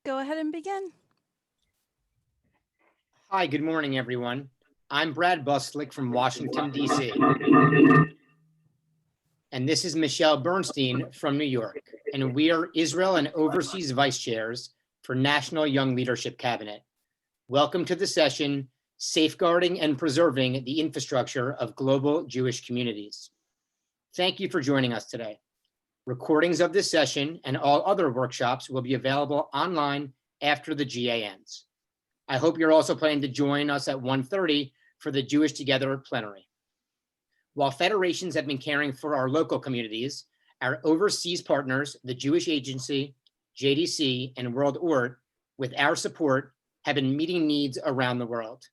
go ahead and begin. Hi, good morning, everyone. I'm Brad Buslick from Washington, D.C. And this is Michelle Bernstein from New York. And we are Israel and Overseas Vice Chairs for National Young Leadership Cabinet. Welcome to the session, Safeguarding and Preserving the Infrastructure of Global Jewish Communities. Thank you for joining us today. Recordings of this session and all other workshops will be available online after the GA ends. I hope you're also planning to join us at 1:30 for the Jewish Together plenary. While federations have been caring for our local communities, our overseas partners, the Jewish Agency, JDC, and World ORT, with our support, have been meeting needs around the world.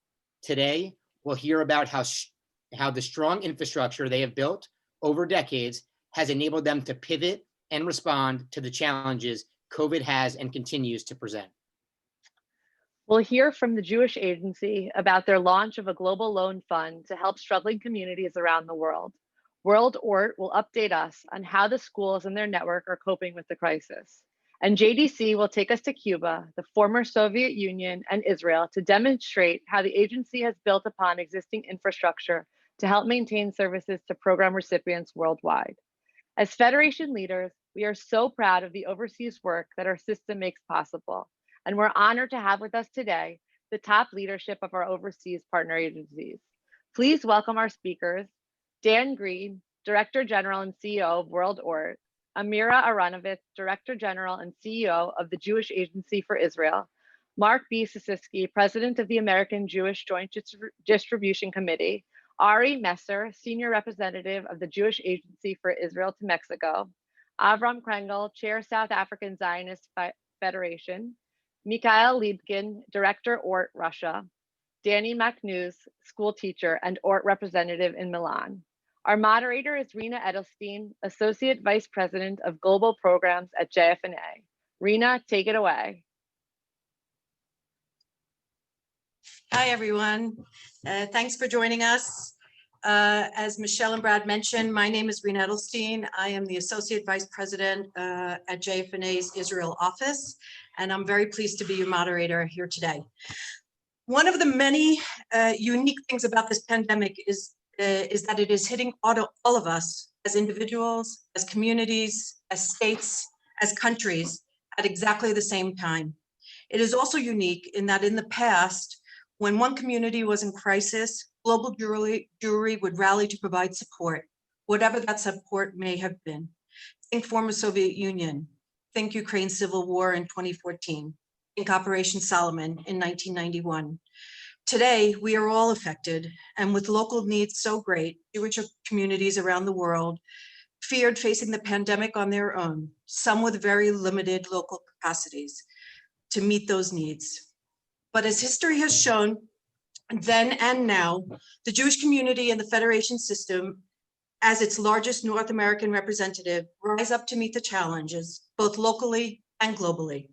Today, we'll hear about how the strong infrastructure they have built over decades has enabled them to pivot and respond to the challenges COVID has and continues to present. We'll hear from the Jewish Agency about their launch of a global loan fund to help struggling communities around the world. World ORT will update us on how the schools in their network are coping with the crisis. And JDC will take us to Cuba, the former Soviet Union, and Israel to demonstrate how the agency has built upon existing infrastructure to help maintain services to program recipients worldwide. As Federation leaders, we are so proud of the overseas work that our system makes possible. And we're honored to have with us today the top leadership of our overseas partner agencies. Please welcome our speakers, Dan Green, Director General and CEO of World ORT, Amira Aronovitz, Director General and CEO of the Jewish Agency for Israel, Mark B. Sisiski, President of the American Jewish Joint Distribution Committee, Ari Messer, Senior Representative of the Jewish Agency for Israel to Mexico, Avram Krengel, Chair South African Zionist Federation, Mikhail Liebkin, Director ORT Russia, Danny McNews, school teacher and ORT representative in Milan. Our moderator is Rena Edelstein, Associate Vice President of Global Programs at JFNA. Rena, take it away. Hi, everyone. Thanks for joining us. As Michelle and Brad mentioned, my name is Rena Edelstein. I am the Associate Vice President at JFNA's Israel office, and I'm very pleased to be your moderator here today. One of the many unique things about this pandemic is that it is hitting all of us as individuals, as communities, as states, as countries at exactly the same time. It is also unique in that in the past, when one community was in crisis, global Jewry would rally to provide support, whatever that support may have been. Think former Soviet Union, think Ukraine civil war in 2014, think Operation Solomon in 1991. Today, we are all affected, and with local needs so great, Jewish communities around the world feared facing the pandemic on their own, some with very limited local capacities to meet those needs. But as history has shown, then and now, the Jewish community and the Federation system, as its largest North American representative, rise up to meet the challenges, both locally and globally.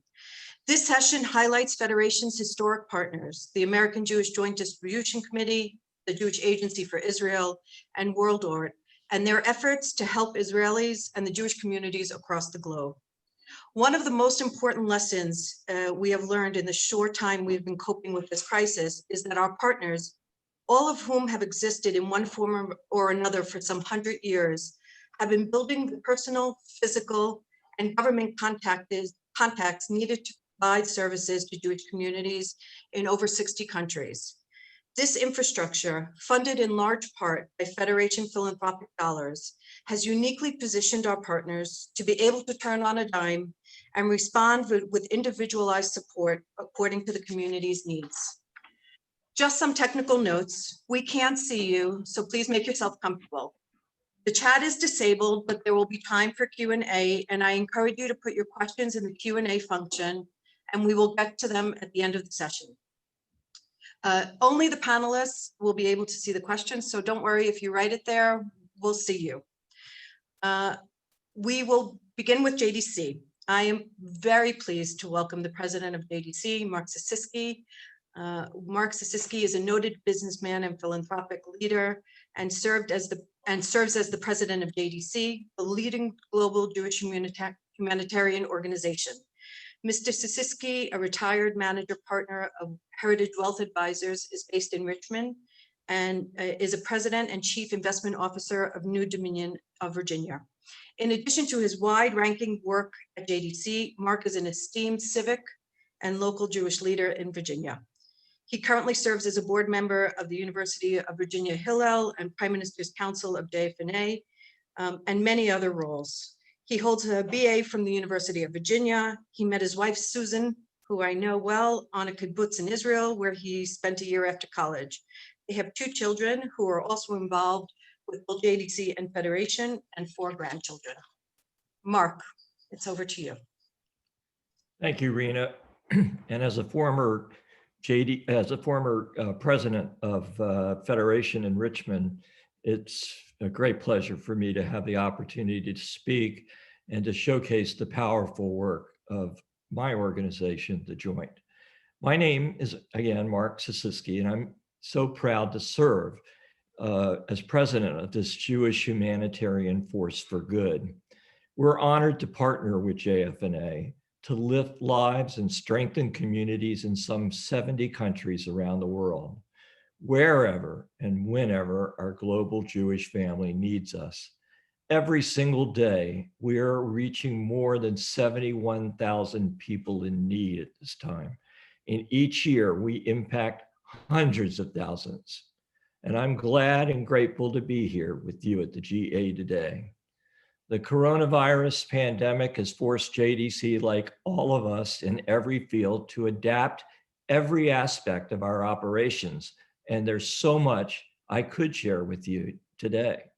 This session highlights Federation's historic partners, the American Jewish Joint Distribution Committee, the Jewish Agency for Israel, and World ORT, and their efforts to help Israelis and the Jewish communities across the globe. One of the most important lessons we have learned in the short time we've been coping with this crisis is that our partners, all of whom have existed in one form or another for some 100 years, have been building the personal, physical, and government contacts needed to provide services to Jewish communities in over 60 countries. This infrastructure, funded in large part by Federation philanthropic dollars, has uniquely positioned our partners to be able to turn on a dime and respond with individualized support according to the community's needs. Just some technical notes. We can't see you, so please make yourself comfortable. The chat is disabled, but there will be time for Q&A, and I encourage you to put your questions in the Q&A function, and we will get to them at the end of the session. Only the panelists will be able to see the questions, so don't worry if you write it there, we'll see you. We will begin with JDC. I am very pleased to welcome the president of JDC, Mark Sisiski. Mark Sisiski is a noted businessman and philanthropic leader and serves as the president of JDC, the leading global Jewish humanitarian organization. Mr. Sisiski, a retired manager partner of Heritage Wealth Advisors, is based in Richmond and is a president and chief investment officer of New Dominion of Virginia. In addition to his wide-ranking work at JDC, Mark is an esteemed civic and local Jewish leader in Virginia. He currently serves as a board member of the University of Virginia Hillel and Prime Minister's Council of JFNA, and many other roles. He holds a BA from the University of Virginia. He met his wife, Susan, who I know well, on a kibbutz in Israel, where he spent a year after college. They have 2 children who are also involved with both JDC and Federation, and 4 grandchildren. Mark, it's over to you. Thank you, Rena. And as a former president of Federation in Richmond, it's a great pleasure for me to have the opportunity to speak and to showcase the powerful work of my organization, The Joint. My name is, again, Mark Sisiski, and I'm so proud to serve as president of this Jewish humanitarian force for good. We're honored to partner with JFNA to lift lives and strengthen communities in some 70 countries around the world, wherever and whenever our global Jewish family needs us. Every single day, we are reaching more than 71,000 people in need at this time. And each year, we impact hundreds of thousands. And I'm glad and grateful to be here with you at the GA today. The coronavirus pandemic has forced JDC, like all of us in every field, to adapt every aspect of our operations. And there's so much I could share with you today.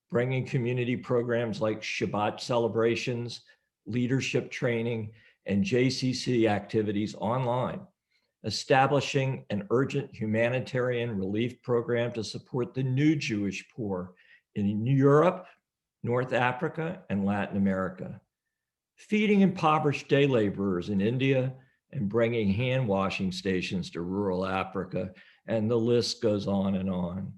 Bringing community programs like Shabbat celebrations, leadership training, and JCC activities online. Establishing an urgent humanitarian relief program to support the new Jewish poor in Europe, North Africa, and Latin America. Feeding impoverished day laborers in India and bringing hand washing stations to rural Africa, and the list goes on and on.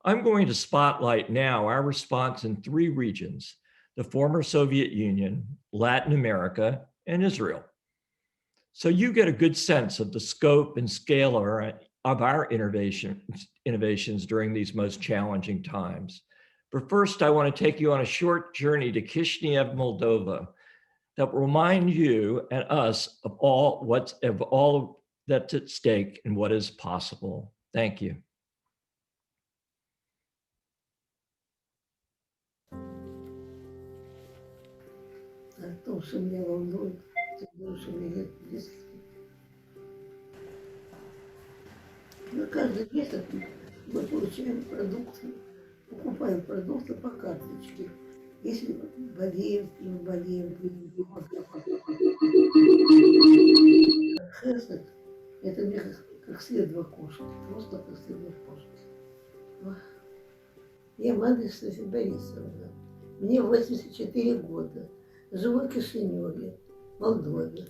I'm going to spotlight now our response in 3 regions: the former Soviet Union, Latin America, and Israel. So you get a good sense of the scope and scale of our innovations during these most challenging times. But first, I want to take you on a short journey to Kishinev, Moldova, that will remind you and us of all that's at stake and what is possible. Thank you. То, что меня волнует, потому что у меня нет близких. На каждый месяц мы получаем продукты, покупаем продукты по карточке. Если болеем, не болеем, Хесед, это мне как след в окошке, просто как след в окошке. Я мать Софья Борисовна, мне 84 года. Живу в Кишиневе, Молдове.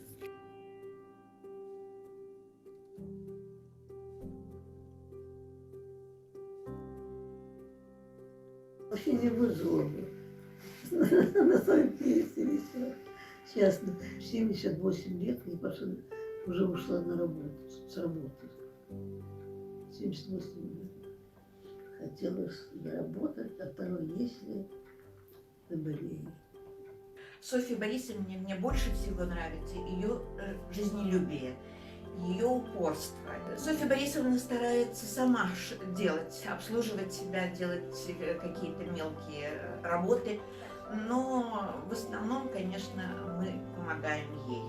Вообще не выжила бы. На самом деле, сейчас 78 лет, я уже ушла на работу, с работы. 78 лет. Хотела заработать, а второй, если заболею. Софье Борисовне мне больше всего нравится ее жизнелюбие, ее упорство. Софья Борисовна старается сама делать, обслуживать себя, делать какие-то мелкие работы, но в основном, конечно, мы помогаем ей.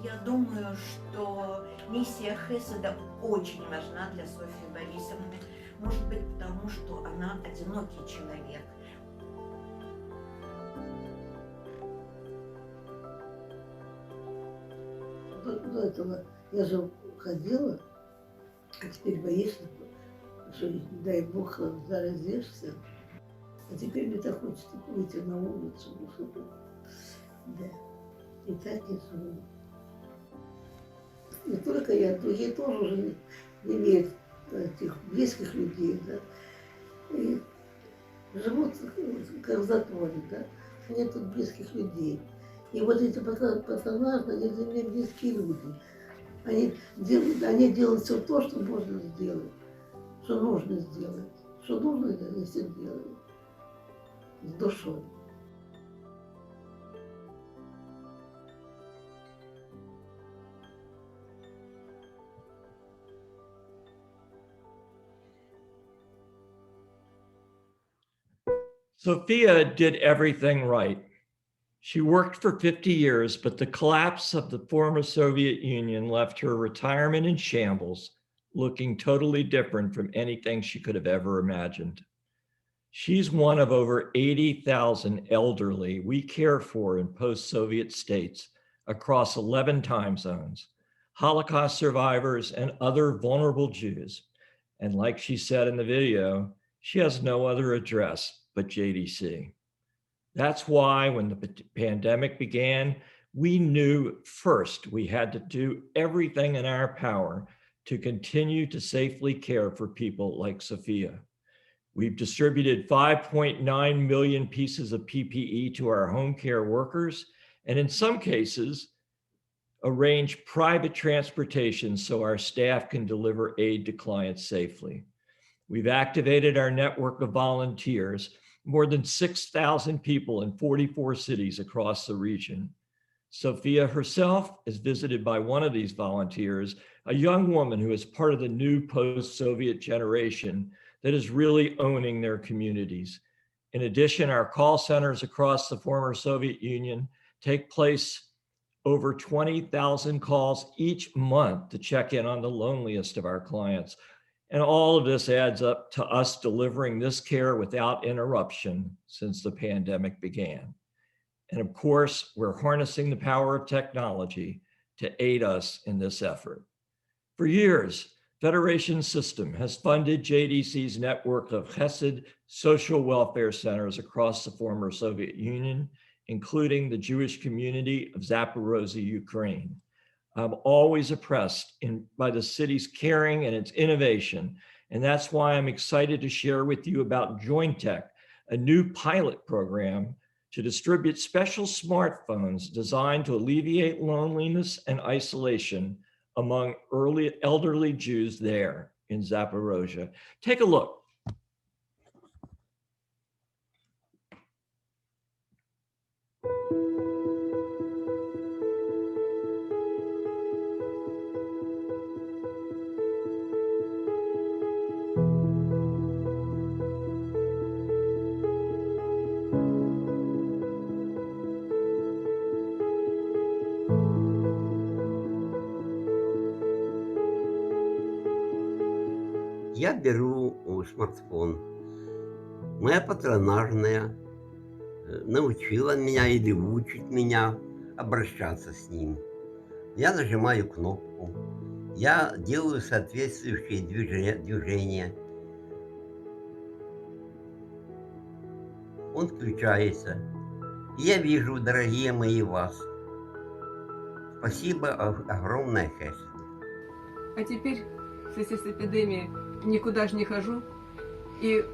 Я думаю, что миссия Хеседа очень важна для Софьи Борисовны, может быть, потому что она одинокий человек. До этого я же ходила, а теперь боюсь, что, не дай бог, заразишься. А теперь мне так хочется выйти на улицу, чтобы, да, и так и живу. Не только я, другие тоже уже не имеют этих близких людей, да, и живут как в затворе, да. Нет тут близких людей. И вот эти персонажи, они для меня близкие люди. Они делают все то, что можно сделать, что нужно сделать. Что нужно, они все делают. С душой. Sophia did everything right. She worked for 50 years, but the collapse of the former Soviet Union left her retirement in shambles, looking totally different from anything she could have ever imagined. She's one of over 80,000 elderly we care for in post-Soviet states across 11 time zones, Holocaust survivors and other vulnerable Jews. And like she said in the video, she has no other address but JDC. That's why when the pandemic began, we knew first we had to do everything in our power to continue to safely care for people like Sophia. We've distributed 5.9 million pieces of PPE to our home care workers, and in some cases, arranged private transportation so our staff can deliver aid to clients safely. We've activated our network of volunteers, more than 6,000 people in 44 cities across the region. Sophia herself is visited by one of these volunteers, a young woman who is part of the new post-Soviet generation that is really owning their communities. In addition, our call centers across the former Soviet Union take place over 20,000 calls each month to check in on the loneliest of our clients. And all of this adds up to us delivering this care without interruption since the pandemic began. And of course, we're harnessing the power of technology to aid us in this effort. For years, Federation System has funded JDC's network of Chesed social welfare centers across the former Soviet Union, including the Jewish community of Zaporozhye, Ukraine. I'm always impressed by the city's caring and its innovation. And that's why I'm excited to share with you about JoinTech, a new pilot program to distribute special smartphones designed to alleviate loneliness and isolation among elderly Jews there in Zaporozhye. Take a look. Я беру смартфон. Моя патронажная научила меня или учит меня обращаться с ним. Я нажимаю кнопку, я делаю соответствующие движения. Он включается. И я вижу, дорогие мои, вас. Спасибо огромное, Хесед. А теперь, в связи с эпидемией, никуда же не хожу. И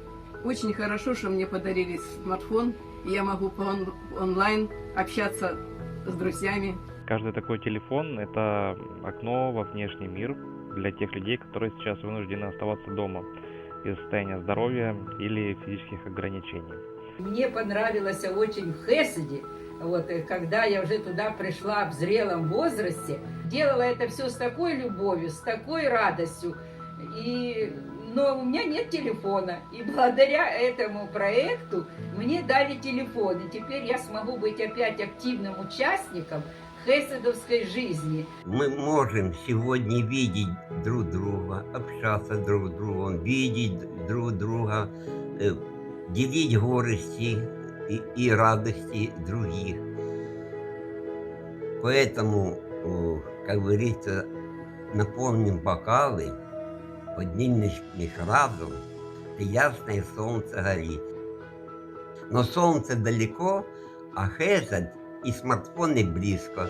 очень хорошо, что мне подарили смартфон, и я могу онлайн общаться с друзьями. Каждый такой телефон – это окно во внешний мир для тех людей, которые сейчас вынуждены оставаться дома из-за состояния здоровья или физических ограничений. Мне понравилось очень в Хеседе, когда я уже туда пришла в зрелом возрасте, делала это все с такой любовью, с такой радостью. Но у меня нет телефона, и благодаря этому проекту мне дали телефон, и теперь я смогу быть опять активным участником хеседовской жизни. Мы можем сегодня видеть друг друга, общаться друг с другом, видеть друг друга, делить горести и радости других. Поэтому, как говорится, наполним бокалы, поднимем их разум, и ясное солнце горит. Но солнце далеко, а хесед и смартфоны близко.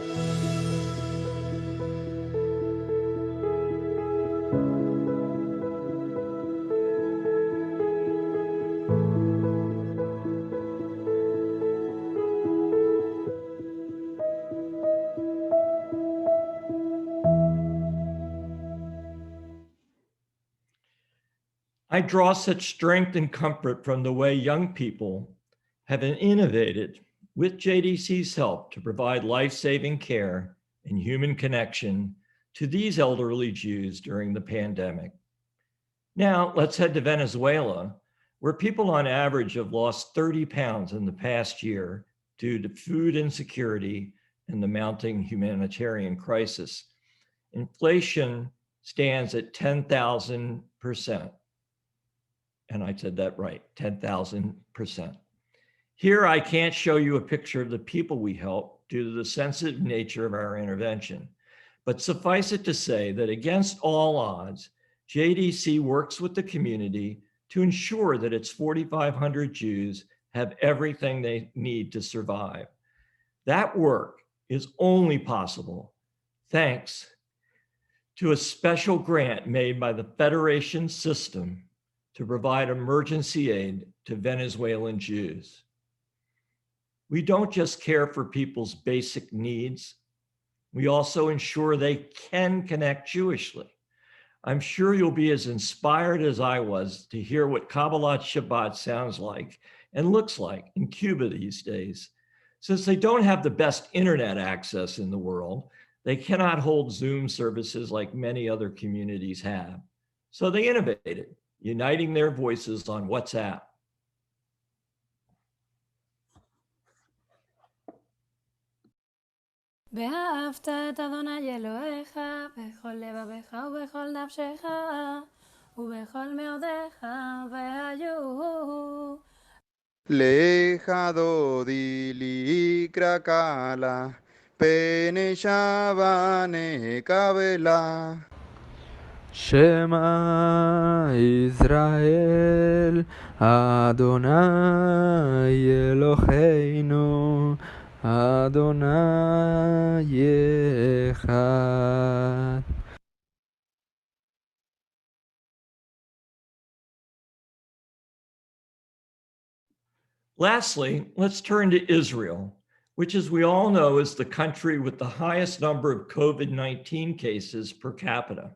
I draw such strength and comfort from the way young people have innovated with JDC's help to provide life-saving care and human connection to these elderly Jews during the pandemic. Now, let's head to Venezuela, where people on average have lost 30 pounds in the past year due to food insecurity and the mounting humanitarian crisis. Inflation stands at 10,000%. And I said that right, 10,000%. Here, I can't show you a picture of the people we help due to the sensitive nature of our intervention. But suffice it to say that against all odds, JDC works with the community to ensure that its 4,500 Jews have everything they need to survive. That work is only possible thanks to a special grant made by the Federation system to provide emergency aid to Venezuelan Jews. We don't just care for people's basic needs, we also ensure they can connect Jewishly. I'm sure you'll be as inspired as I was to hear what Kabbalat Shabbat sounds like and looks like in Cuba these days. Since they don't have the best internet access in the world, they cannot hold Zoom services like many other communities have. So they innovated, uniting their voices on WhatsApp. ואהבת את אדוני אלוהיך בכל לבביך ובכל נפשך ובכל מאודיך והיו Leja dodili krakala pene shavane kavela Shema Israel Adonai Eloheinu Adonai Echad. Lastly, let's turn to Israel, which, as we all know, is the country with the highest number of COVID-19 cases per capita.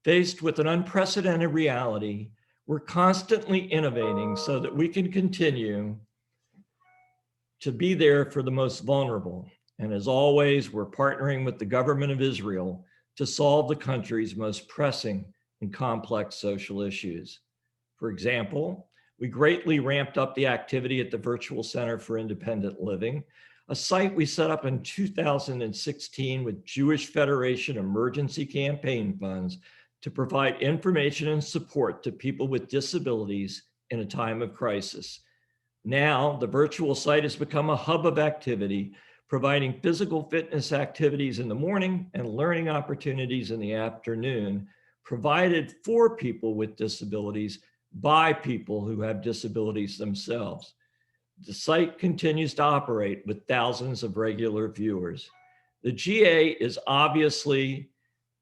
Faced with an unprecedented reality, we're constantly innovating so that we can continue to be there for the most vulnerable. And as always, we're partnering with the government of Israel to solve the country's most pressing and complex social issues. For example, we greatly ramped up the activity at the Virtual Center for Independent Living, a site we set up in 2016 with Jewish Federation emergency campaign funds to provide information and support to people with disabilities in a time of crisis. Now, the virtual site has become a hub of activity, providing physical fitness activities in the morning and learning opportunities in the afternoon, provided for people with disabilities by people who have disabilities themselves. The site continues to operate with thousands of regular viewers. The GA is obviously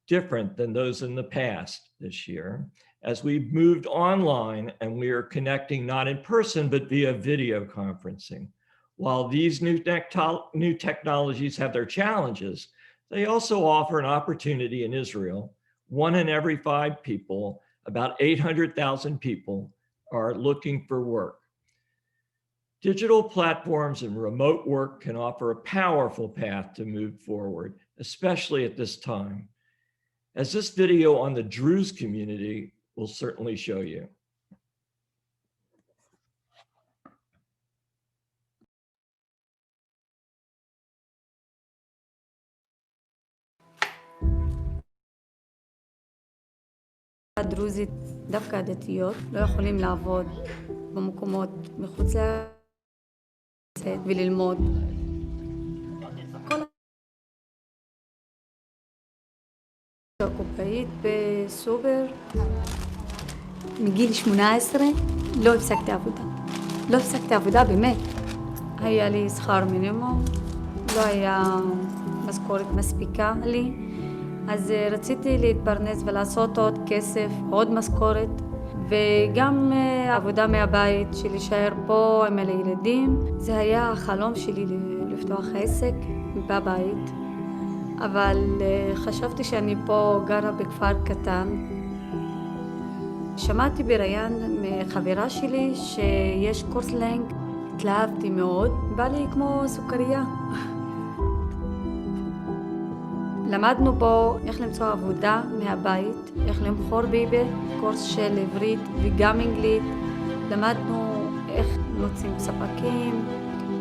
different than those in the past this year, as we've moved online and we are connecting not in person, but via video conferencing. While these new technologies have their challenges, they also offer an opportunity in Israel. 1 in every 5 people, about 800,000 people, are looking for work. Digital platforms and remote work can offer a powerful path to move forward, especially at this time, as this video on the Druze community will certainly show you. הדרוזית, דווקא הדתיות, לא יכולים לעבוד במקומות מחוץ לארץ וללמוד. כל הקופאית בסופר, מגיל 18 לא הפסקתי עבודה. לא הפסקתי עבודה באמת. היה לי שכר מינימום, לא היה משכורת מספיקה לי. אז רציתי להתפרנס ולעשות עוד כסף, עוד משכורת, וגם עבודה מהבית, שלהישאר פה עם הילדים. זה היה החלום שלי לפתוח עסק בבית, אבל חשבתי שאני פה גרה בכפר קטן, שמעתי בריאיון מחברה שלי שיש קורס לנג, התלהבתי מאוד, בא לי כמו סוכריה. למדנו בו איך למצוא עבודה מהבית, איך למכור ביבי, קורס של עברית וגם אנגלית. למדנו איך מוצאים ספקים,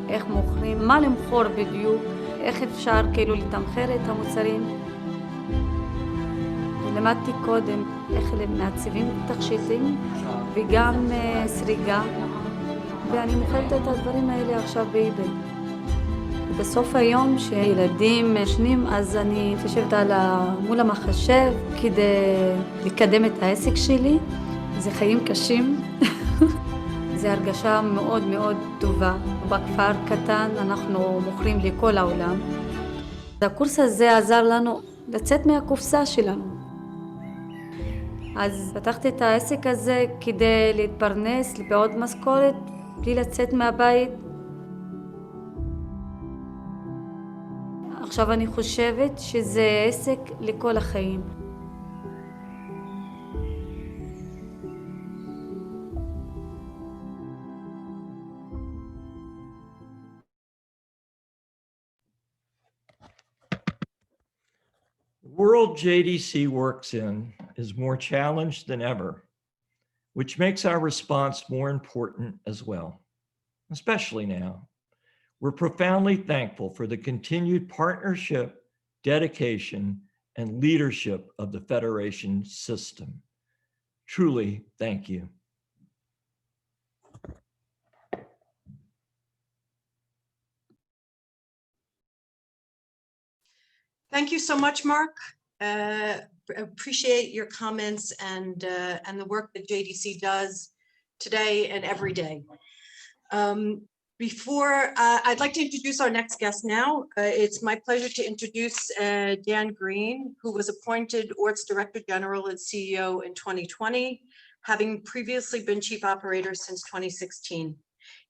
איך מוכרים, מה למכור בדיוק, איך אפשר כאילו לתמחר את המוצרים. למדתי קודם איך מעצבים תכשיטים וגם סריגה, ואני מוכרת את הדברים האלה עכשיו באיביי. בסוף היום שילדים ישנים, אז אני יושבת מול המחשב כדי לקדם את העסק שלי. זה חיים קשים. זה הרגשה מאוד מאוד טובה. בכפר קטן אנחנו מוכרים לכל העולם. הקורס הזה עזר לנו לצאת מהקופסה שלנו. אז פתחתי את העסק הזה כדי להתפרנס בעוד משכורת, בלי לצאת מהבית. עכשיו אני חושבת שזה עסק לכל החיים. The world JDC works in is more challenged than ever, which makes our response more important as well, especially now. We're profoundly thankful for the continued partnership, dedication, and leadership of the Federation system. Truly, thank you. Thank you so much, Mark. Appreciate your comments and the work that JDC does today and every day. Before I'd like to introduce our next guest now. It's my pleasure to introduce Dan Green, who was appointed ORT's Director General and CEO in 2020, having previously been Chief Operator since 2016.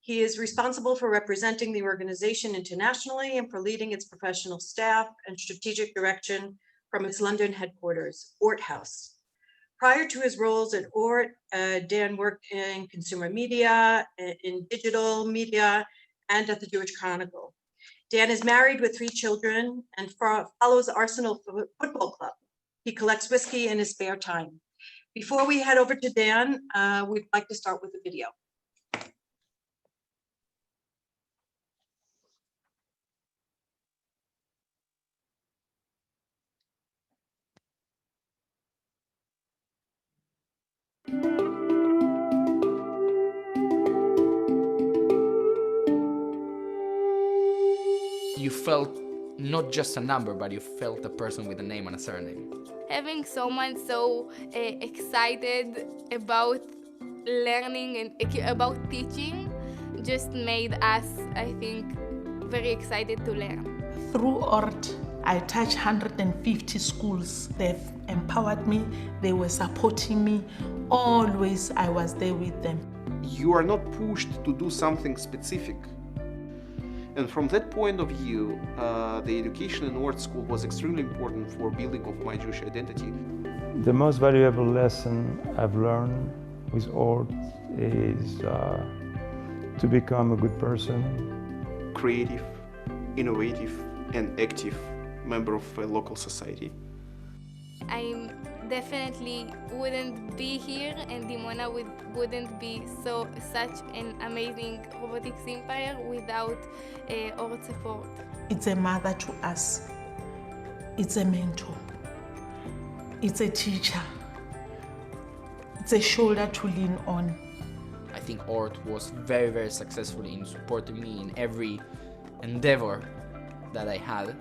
He is responsible for representing the organization internationally and for leading its professional staff and strategic direction from its London headquarters, ORT House. Prior to his roles at ORT, Dan worked in consumer media, in digital media, and at the Jewish Chronicle. Dan is married with 3 children and follows Arsenal Football Club. He collects whiskey in his spare time. Before we head over to Dan, we'd like to start with a video. You felt not just a number, but you felt a person with a name and a surname. Having someone so excited about learning and about teaching just made us, I think, very excited to learn. Through ORT, I touched 150 schools. They've empowered me, they were supporting me. Always I was there with them. You are not pushed to do something specific. And from that point of view, the education in ORT school was extremely important for building of my Jewish identity. The most valuable lesson I've learned with ORT is to become a good person. Creative, innovative, and active member of a local society. I definitely wouldn't be here, and Dimona wouldn't be such an amazing robotics empire without ORT support. It's a mother to us. It's a mentor. It's a teacher. It's a shoulder to lean on. I think ORT was very, very successful in supporting me in every endeavor that I had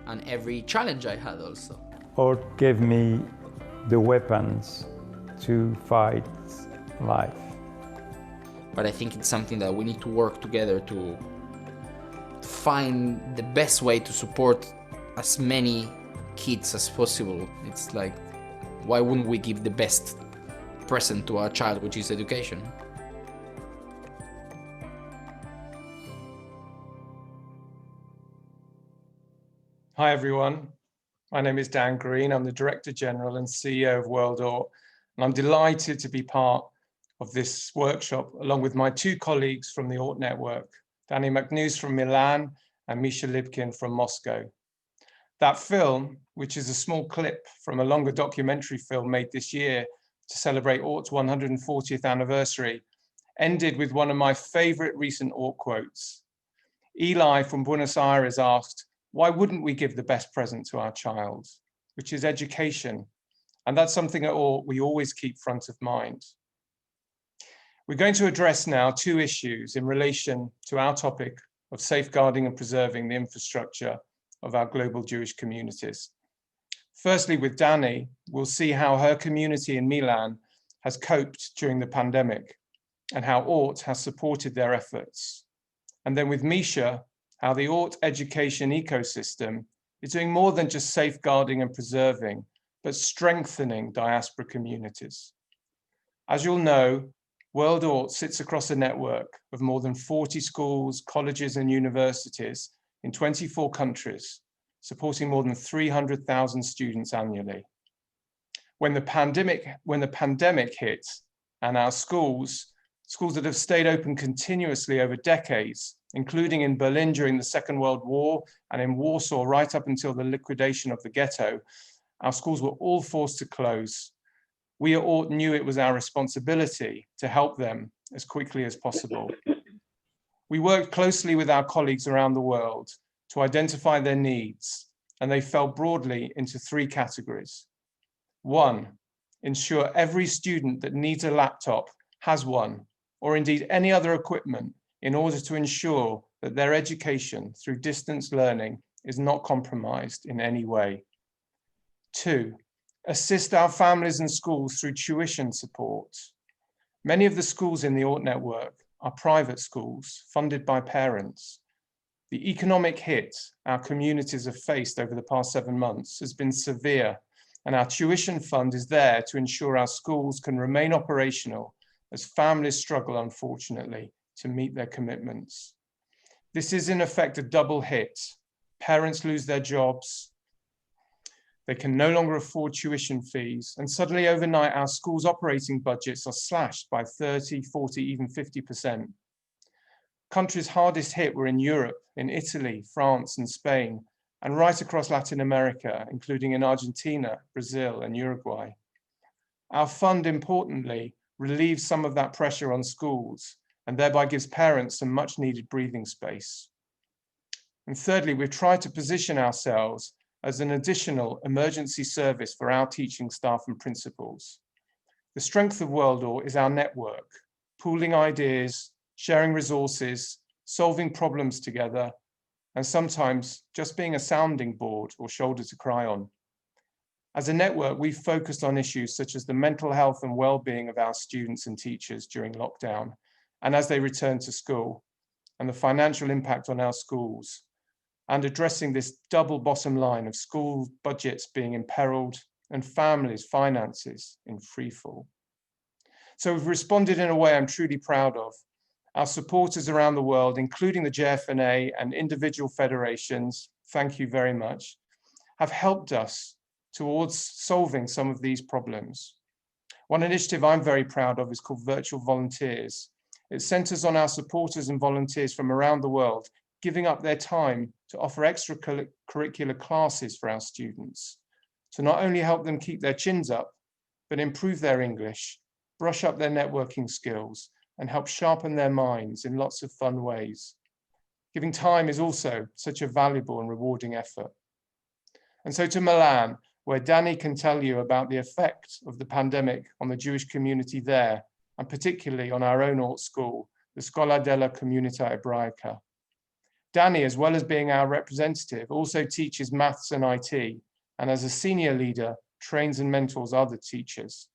and every challenge I had also. ORT gave me the weapons to fight life. But I think it's something that we need to work together to find the best way to support as many kids as possible. It's like, why wouldn't we give the best present to our child, which is education? Hi everyone, my name is Dan Green. I'm the Director General and CEO of World ORT, And I'm delighted to be part of this workshop along with my two colleagues from the ORT network, Danny McNews from Milan and Misha Libkin from Moscow. That film, which is a small clip from a longer documentary film made this year to celebrate ORT's 140th anniversary, ended with one of my favorite recent ORT quotes. Eli from Buenos Aires asked, why wouldn't we give the best present to our child, which is education? And that's something at ORT we always keep front of mind. We're going to address now two issues in relation to our topic of safeguarding and preserving the infrastructure of our global Jewish communities. Firstly, with Danny, we'll see how her community in Milan has coped during the pandemic and how ORT has supported their efforts. And then with Misha, how the ORT education ecosystem is doing more than just safeguarding and preserving, but strengthening diaspora communities. As you'll know, World ORT sits across a network of more than 40 schools, colleges, and universities in 24 countries, supporting more than 300,000 students annually. When the pandemic hit, and our schools that have stayed open continuously over decades, including in Berlin during the Second World War and in Warsaw right up until the liquidation of the ghetto, our schools were all forced to close. We at ORT knew it was our responsibility to help them as quickly as possible. We worked closely with our colleagues around the world to identify their needs, and they fell broadly into three categories. One, ensure every student that needs a laptop has one, or indeed any other equipment, in order to ensure that their education through distance learning is not compromised in any way. Two, assist our families and schools through tuition support. Many of the schools in the ORT network are private schools funded by parents. The economic hit our communities have faced over the past 7 months has been severe, and our tuition fund is there to ensure our schools can remain operational as families struggle, unfortunately, to meet their commitments. This is in effect a double hit. Parents lose their jobs, they can no longer afford tuition fees, and suddenly overnight our schools' operating budgets are slashed by 30, 40, even 50%. Countries hardest hit were in Europe, in Italy, France, and Spain, and right across Latin America, including in Argentina, Brazil, and Uruguay. Our fund, importantly, relieves some of that pressure on schools and thereby gives parents some much needed breathing space. And thirdly, we've tried to position ourselves as an additional emergency service for our teaching staff and principals. The strength of World ORT is our network, pooling ideas, sharing resources, solving problems together, and sometimes just being a sounding board or shoulder to cry on. As a network, we've focused on issues such as the mental health and well-being of our students and teachers during lockdown, and as they return to school, and the financial impact on our schools, and addressing this double bottom line of school budgets being imperiled and families' finances in freefall. So we've responded in a way I'm truly proud of. Our supporters around the world, including the JFNA and individual federations, thank you very much, have helped us towards solving some of these problems. One initiative I'm very proud of is called Virtual Volunteers. It centers on our supporters and volunteers from around the world, giving up their time to offer extracurricular classes for our students, to not only help them keep their chins up, but improve their English, brush up their networking skills, and help sharpen their minds in lots of fun ways. Giving time is also such a valuable and rewarding effort. And so to Milan, where Danny can tell you about the effect of the pandemic on the Jewish community there, and particularly on our own ORT school, the Scuola della Comunità Ebraica. Danny, as well as being our representative, also teaches maths and IT, and as a senior leader, trains and mentors other teachers.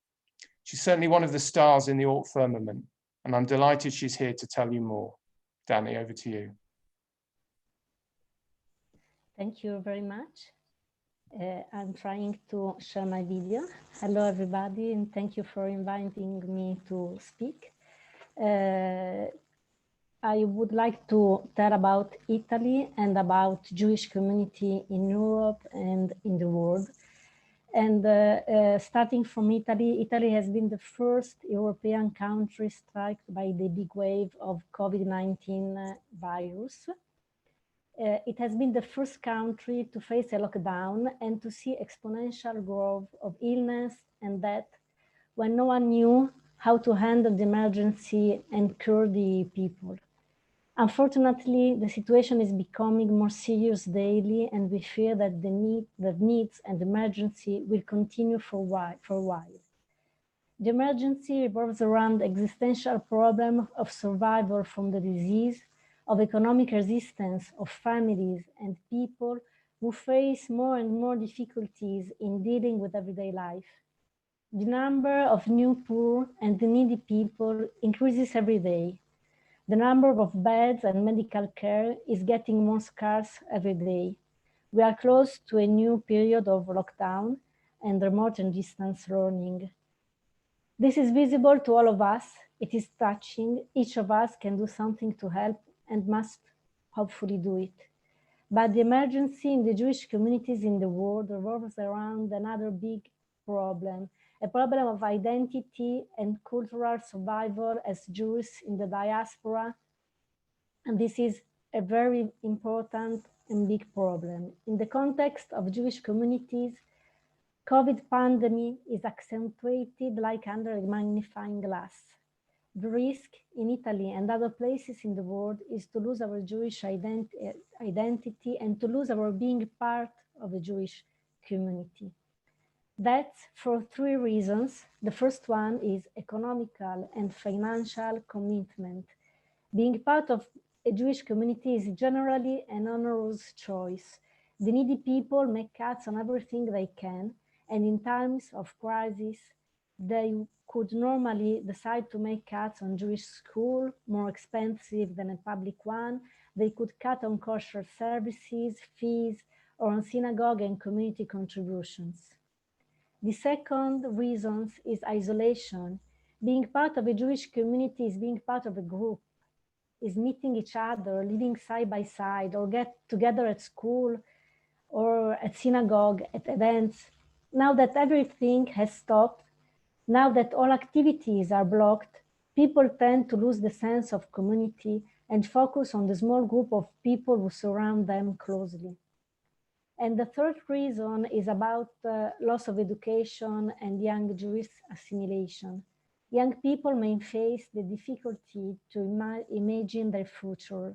She's certainly one of the stars in the ORT firmament, and I'm delighted she's here to tell you more. Danny, over to you. Thank you very much. I'm trying to share my video. Hello, everybody, and thank you for inviting me to speak. I would like to tell about Italy and about Jewish community in Europe and in the world. And starting from Italy, Italy has been the first European country struck by the big wave of COVID-19 virus. It has been the first country to face a lockdown and to see exponential growth of illness and death when no one knew how to handle the emergency and cure the people. Unfortunately, the situation is becoming more serious daily, and we fear that the needs and emergency will continue for a while. The emergency revolves around the existential problem of survival from the disease, of economic resistance of families and people who face more and more difficulties in dealing with everyday life. The number of new poor and needy people increases every day. The number of beds and medical care is getting more scarce every day. We are close to a new period of lockdown and remote and distance learning. This is visible to all of us. It is touching. Each of us can do something to help and must hopefully do it. But the emergency in the Jewish communities in the world revolves around another big problem, a problem of identity and cultural survival as Jews in the diaspora. And this is a very important and big problem. In the context of Jewish communities, COVID pandemic is accentuated like under a magnifying glass. The risk in Italy and other places in the world is to lose our Jewish identity and to lose our being part of a Jewish community. That's for three reasons. The first one is economical and financial commitment. Being part of a Jewish community is generally an onerous choice. The needy people make cuts on everything they can, and in times of crisis, they could normally decide to make cuts on Jewish school, more expensive than a public one. They could cut on kosher services, fees, or on synagogue and community contributions. The second reason is isolation. Being part of a Jewish community is being part of a group, is meeting each other, living side by side, or get together at school or at synagogue, at events. Now that everything has stopped, now that all activities are blocked, people tend to lose the sense of community and focus on the small group of people who surround them closely. And the third reason is about loss of education and young Jewish assimilation. Young people may face the difficulty to imagine their future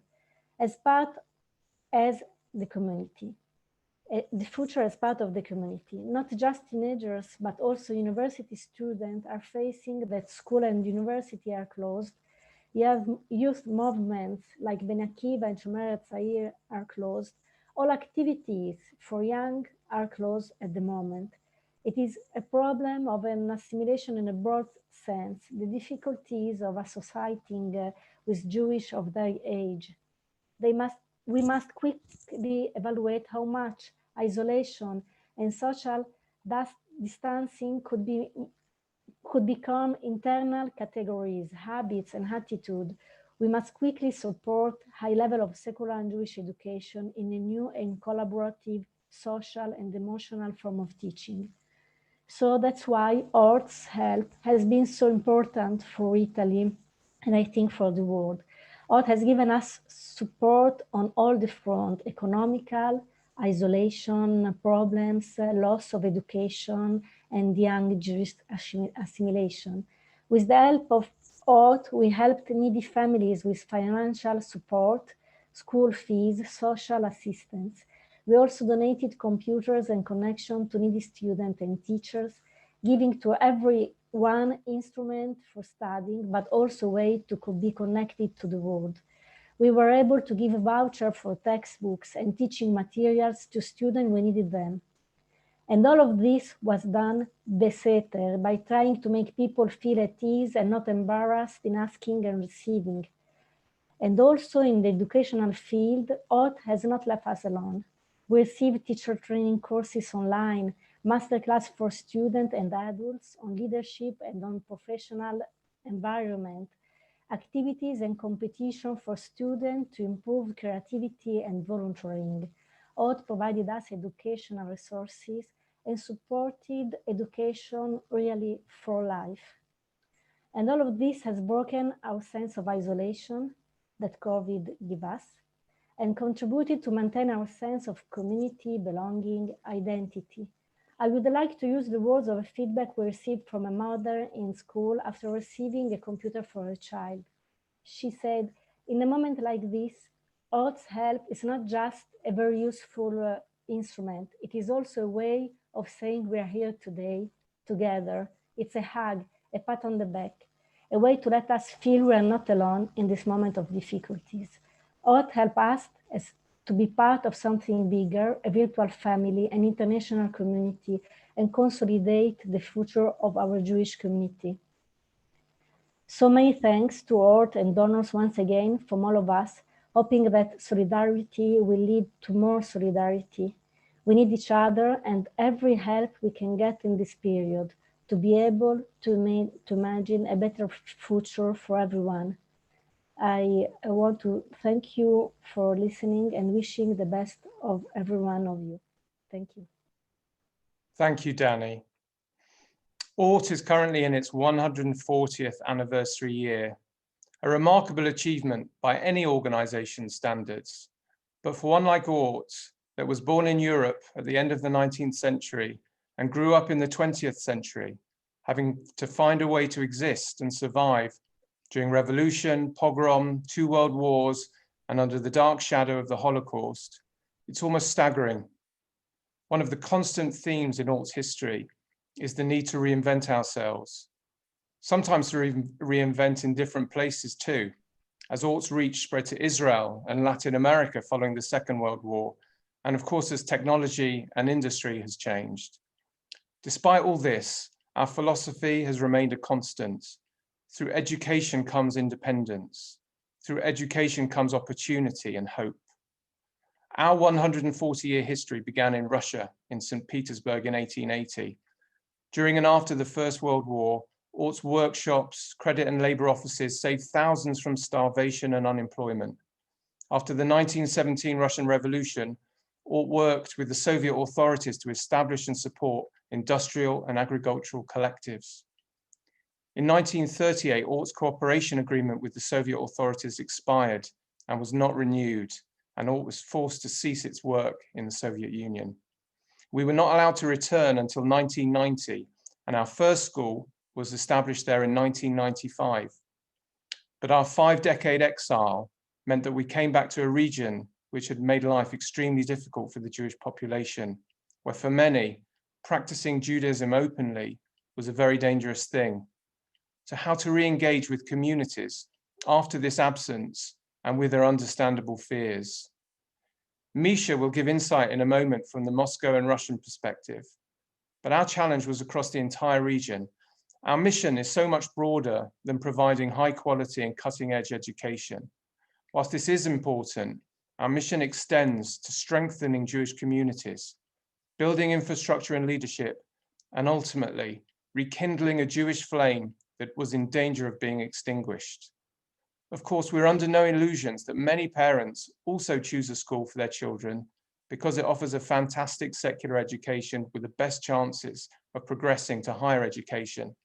as the community. The future as part of the community. Not just teenagers, but also university students are facing that school and university are closed. You have youth movements like Bnei Akiva and Shomer Hatzair are closed. All activities for young are closed at the moment. It is a problem of an assimilation in a broad sense, the difficulties of associating with Jewish of their age. We must quickly evaluate how much isolation and social distancing could become internal categories, habits, and attitude. We must quickly support high level of secular and Jewish education in a new and collaborative social and emotional form of teaching. So that's why ORT's help has been so important for Italy and I think for the world. ORT has given us support on all the front, economical, isolation problems, loss of education, and young Jewish assimilation. With the help of ORT, we helped needy families with financial support, school fees, social assistance. We also donated computers and connection to needy students and teachers, giving to everyone instrument for studying, but also a way to be connected to the world. We were able to give a voucher for textbooks and teaching materials to students who needed them. And all of this was done beseter, by trying to make people feel at ease and not embarrassed in asking and receiving. And also in the educational field, ORT has not left us alone. We receive teacher training courses online, masterclass for students and adults on leadership and on professional environment, activities and competition for students to improve creativity and volunteering. ORT provided us educational resources and supported education really for life. And all of this has broken our sense of isolation that COVID gave us and contributed to maintain our sense of community, belonging, identity. I would like to use the words of a feedback we received from a mother in school after receiving a computer for her child. She said, in a moment like this, ORT's help is not just a very useful instrument. It is also a way of saying we are here today, together. It's a hug, a pat on the back, a way to let us feel we are not alone in this moment of difficulties. ORT help us to be part of something bigger, a virtual family, an international community, and consolidate the future of our Jewish community. So many thanks to ORT and donors once again from all of us, hoping that solidarity will lead to more solidarity. We need each other and every help we can get in this period to be able to imagine a better future for everyone. I want to thank you for listening and wishing the best of every one of you. Thank you. Thank you, Danny. ORT is currently in its 140th anniversary year, a remarkable achievement by any organization standards. But for one like ORT, that was born in Europe at the end of the 19th century and grew up in the 20th century, having to find a way to exist and survive during revolution, pogrom, 2 world wars, and under the dark shadow of the Holocaust, it's almost staggering. One of the constant themes in ORT's history is the need to reinvent ourselves, sometimes to reinvent in different places too, as ORT's reach spread to Israel and Latin America following the Second World War, and of course as technology and industry has changed. Despite all this, our philosophy has remained a constant. Through education comes independence. Through education comes opportunity and hope. Our 140-year history began in Russia, in St. Petersburg in 1880. During and after the First World War, ORT's workshops, credit and labor offices saved thousands from starvation and unemployment. After the 1917 Russian Revolution, ORT worked with the Soviet authorities to establish and support industrial and agricultural collectives. In 1938, ORT's cooperation agreement with the Soviet authorities expired and was not renewed, and ORT was forced to cease its work in the Soviet Union. We were not allowed to return until 1990, and our first school was established there in 1995. But our 5-decade exile meant that we came back to a region which had made life extremely difficult for the Jewish population, where for many, practicing Judaism openly was a very dangerous thing. So how to re-engage with communities after this absence and with their understandable fears. Misha will give insight in a moment from the Moscow and Russian perspective, but our challenge was across the entire region. Our mission is so much broader than providing high quality and cutting edge education. Whilst this is important, our mission extends to strengthening Jewish communities, building infrastructure and leadership, and ultimately rekindling a Jewish flame that was in danger of being extinguished. Of course, we're under no illusions that many parents also choose a school for their children because it offers a fantastic secular education with the best chances of progressing to higher education.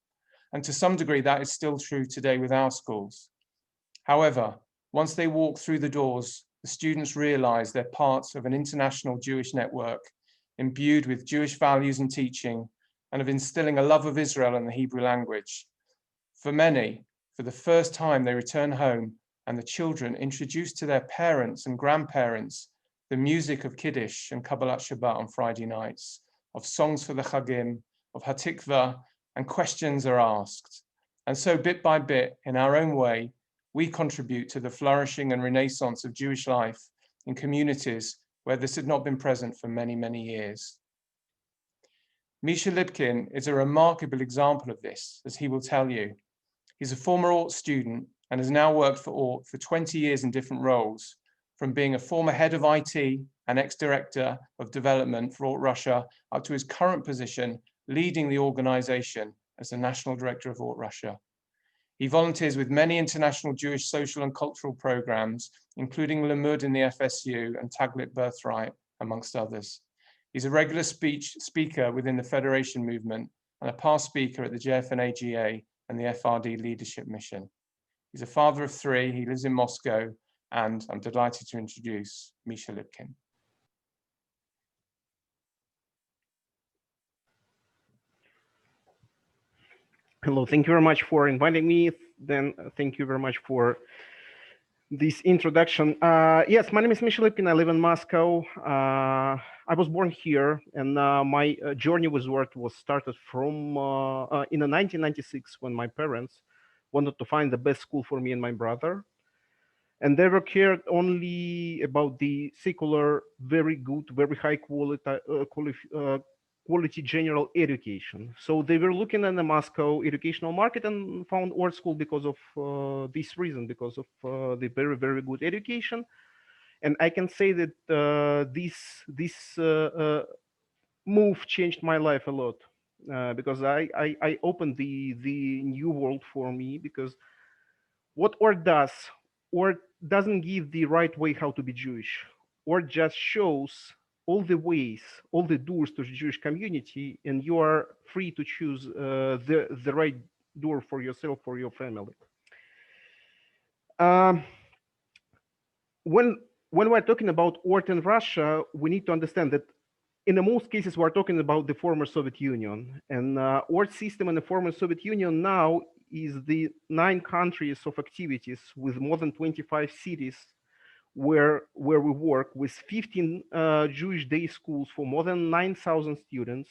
And to some degree, that is still true today with our schools. However, once they walk through the doors, the students realize they're parts of an international Jewish network imbued with Jewish values and teaching, and of instilling a love of Israel and the Hebrew language. For many, for the first time, they return home and the children introduce to their parents and grandparents the music of Kiddush and Kabbalat Shabbat on Friday nights, of songs for the Chagim, of Hatikvah, and questions are asked. And so bit by bit, in our own way, we contribute to the flourishing and renaissance of Jewish life in communities where this had not been present for many, many years. Misha Lipkin is a remarkable example of this, as he will tell you. He's a former ORT student and has now worked for ORT for 20 years in different roles, from being a former head of IT and ex-director of development for ORT Russia up to his current position leading the organization as the national director of ORT Russia. He volunteers with many international Jewish social and cultural programs, including Limud in the FSU and Taglit Birthright, amongst others. He's a regular speaker within the Federation movement and a past speaker at the JFNAGA and the FRD Leadership Mission. He's a father of 3, he lives in Moscow, and I'm delighted to introduce Misha Lipkin. Hello, thank you very much for inviting me. Then thank you very much for this introduction. Yes, my name is Misha Lipkin. I live in Moscow. I was born here, and my journey with work was started from in 1996 when my parents wanted to find the best school for me and my brother. And they were cared only about the secular, very good, very high quality general education. So they were looking at the Moscow educational market and found ORT school because of this reason, because of the very, very good education. And I can say that this move changed my life a lot because I opened the new world for me, because what ORT does, ORT doesn't give the right way how to be Jewish. ORT just shows all the ways, all the doors to the Jewish community, and you are free to choose the right door for yourself, for your family. When we're talking about ORT in Russia, we need to understand that in the most cases, we're talking about the former Soviet Union. And ORT system in the former Soviet Union now is the 9 countries of activities with more than 25 cities where we work with 15 Jewish day schools for more than 9,000 students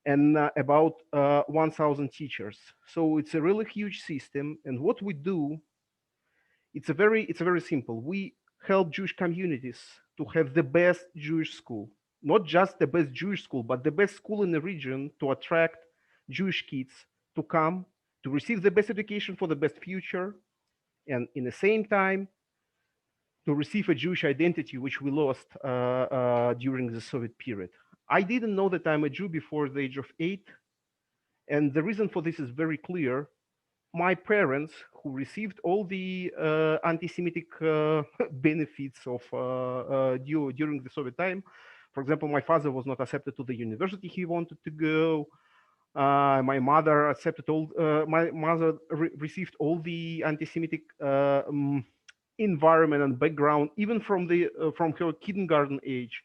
and about 1,000 teachers. So it's a really huge system. And what we do, it's very simple. We help Jewish communities to have the best Jewish school, not just the best Jewish school, but the best school in the region to attract Jewish kids to come to receive the best education for the best future, and in the same time to receive a Jewish identity which we lost during the Soviet period. I didn't know that I'm a Jew before the age of 8, and the reason for this is very clear. My parents, who received all the anti-Semitic benefits of during the Soviet time, for example, my father was not accepted to the university he wanted to go. My mother accepted all. My mother received all the anti-Semitic environment and background, even from her kindergarten age.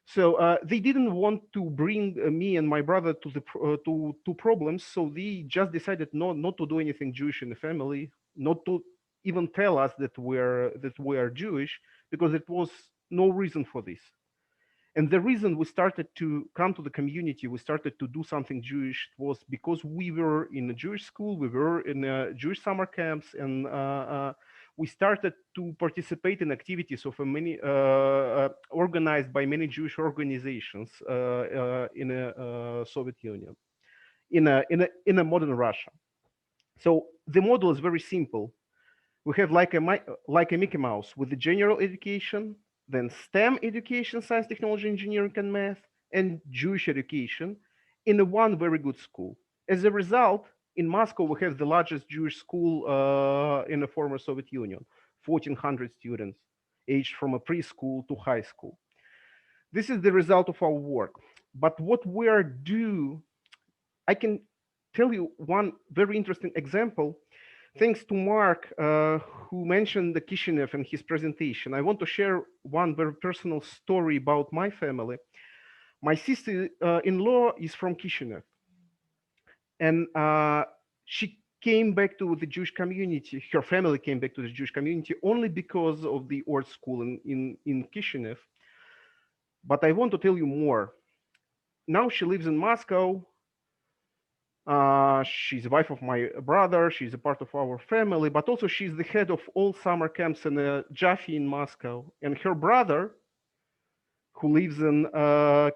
So they didn't want to bring me and my brother to the to problems. So they just decided not to do anything Jewish in the family, not to even tell us that we are Jewish, because it was no reason for this. And the reason we started to come to the community, we started to do something Jewish, was because we were in a Jewish school, we were in Jewish summer camps, and we started to participate in activities of many organized by many Jewish organizations in the Soviet Union, in a modern Russia. So the model is very simple. We have like a Mickey Mouse with the general education, then STEM education, science, technology, engineering, and math, and Jewish education in one very good school. As a result, in Moscow, we have the largest Jewish school in the former Soviet Union, 1,400 students, aged from a preschool to high school. This is the result of our work. But what we are doing, I can tell you one very interesting example. Thanks to Mark, who mentioned the Kishinev in his presentation, I want to share one very personal story about my family. My sister-in-law is from Kishinev, and she came back to the Jewish community. Her family came back to the Jewish community only because of the ORT school in Kishinev. But I want to tell you more. Now she lives in Moscow. She's the wife of my brother. She's a part of our family, but also she's the head of all summer camps in Jaffe in Moscow. And her brother, who lives in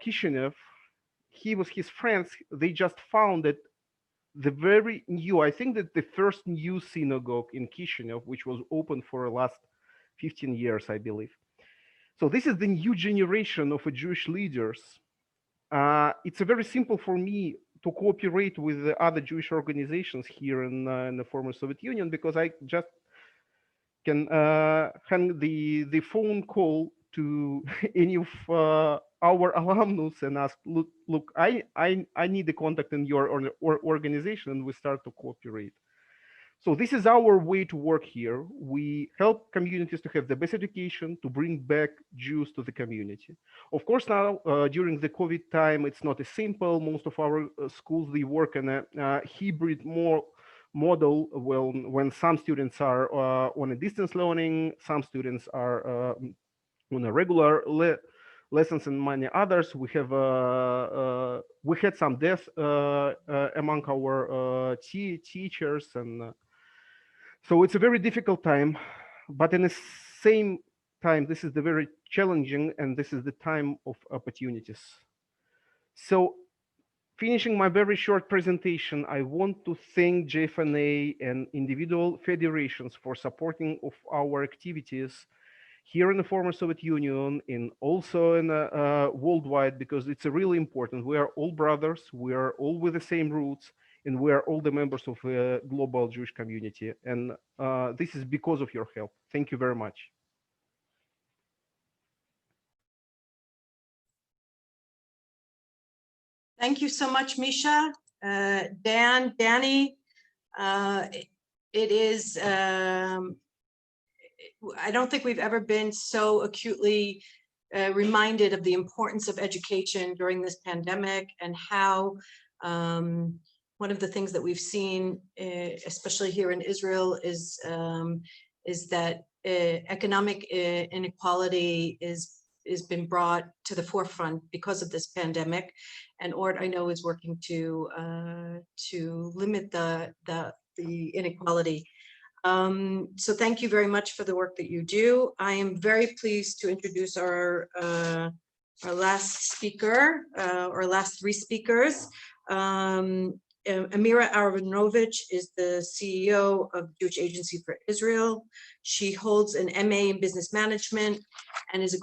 Kishinev, he was his friends. They just found that the very new, I think that the first new synagogue in Kishinev, which was open for the last 15 years, I believe. So this is the new generation of Jewish leaders. It's very simple for me to cooperate with the other Jewish organizations here in the former Soviet Union, because I just can hang the phone call to any of our alumnus and asked, look, I need the contact in your organization, and we start to cooperate. So this is our way to work here. We help communities to have the best education, to bring back Jews to the community. Of course, now during the COVID time, it's not as simple. Most of our schools, they work in a hybrid model. Well, when some students are on a distance learning, some students are on a regular lessons, and many others. We had some deaths among our teachers, and so it's a very difficult time, but in the same time, this is the very challenging, and this is the time of opportunities. So finishing my very short presentation, I want to thank JFNA and individual federations for supporting of our activities here in the former Soviet Union and also in worldwide, because it's really important. We are all brothers, we are all with the same roots, and we are all the members of the global Jewish community. And this is because of your help. Thank you very much. Thank you so much, Misha. Danny, it is, I don't think we've ever been so acutely reminded of the importance of education during this pandemic, and how one of the things that we've seen, especially here in Israel, is that economic inequality is been brought to the forefront because of this pandemic, and ORT, I know, is working to limit the inequality. So thank you very much for the work that you do. I am very pleased to introduce our last speaker, our last three speakers. Amira Aronovich is the CEO of Jewish Agency for Israel. She holds an MA in Business Management and is a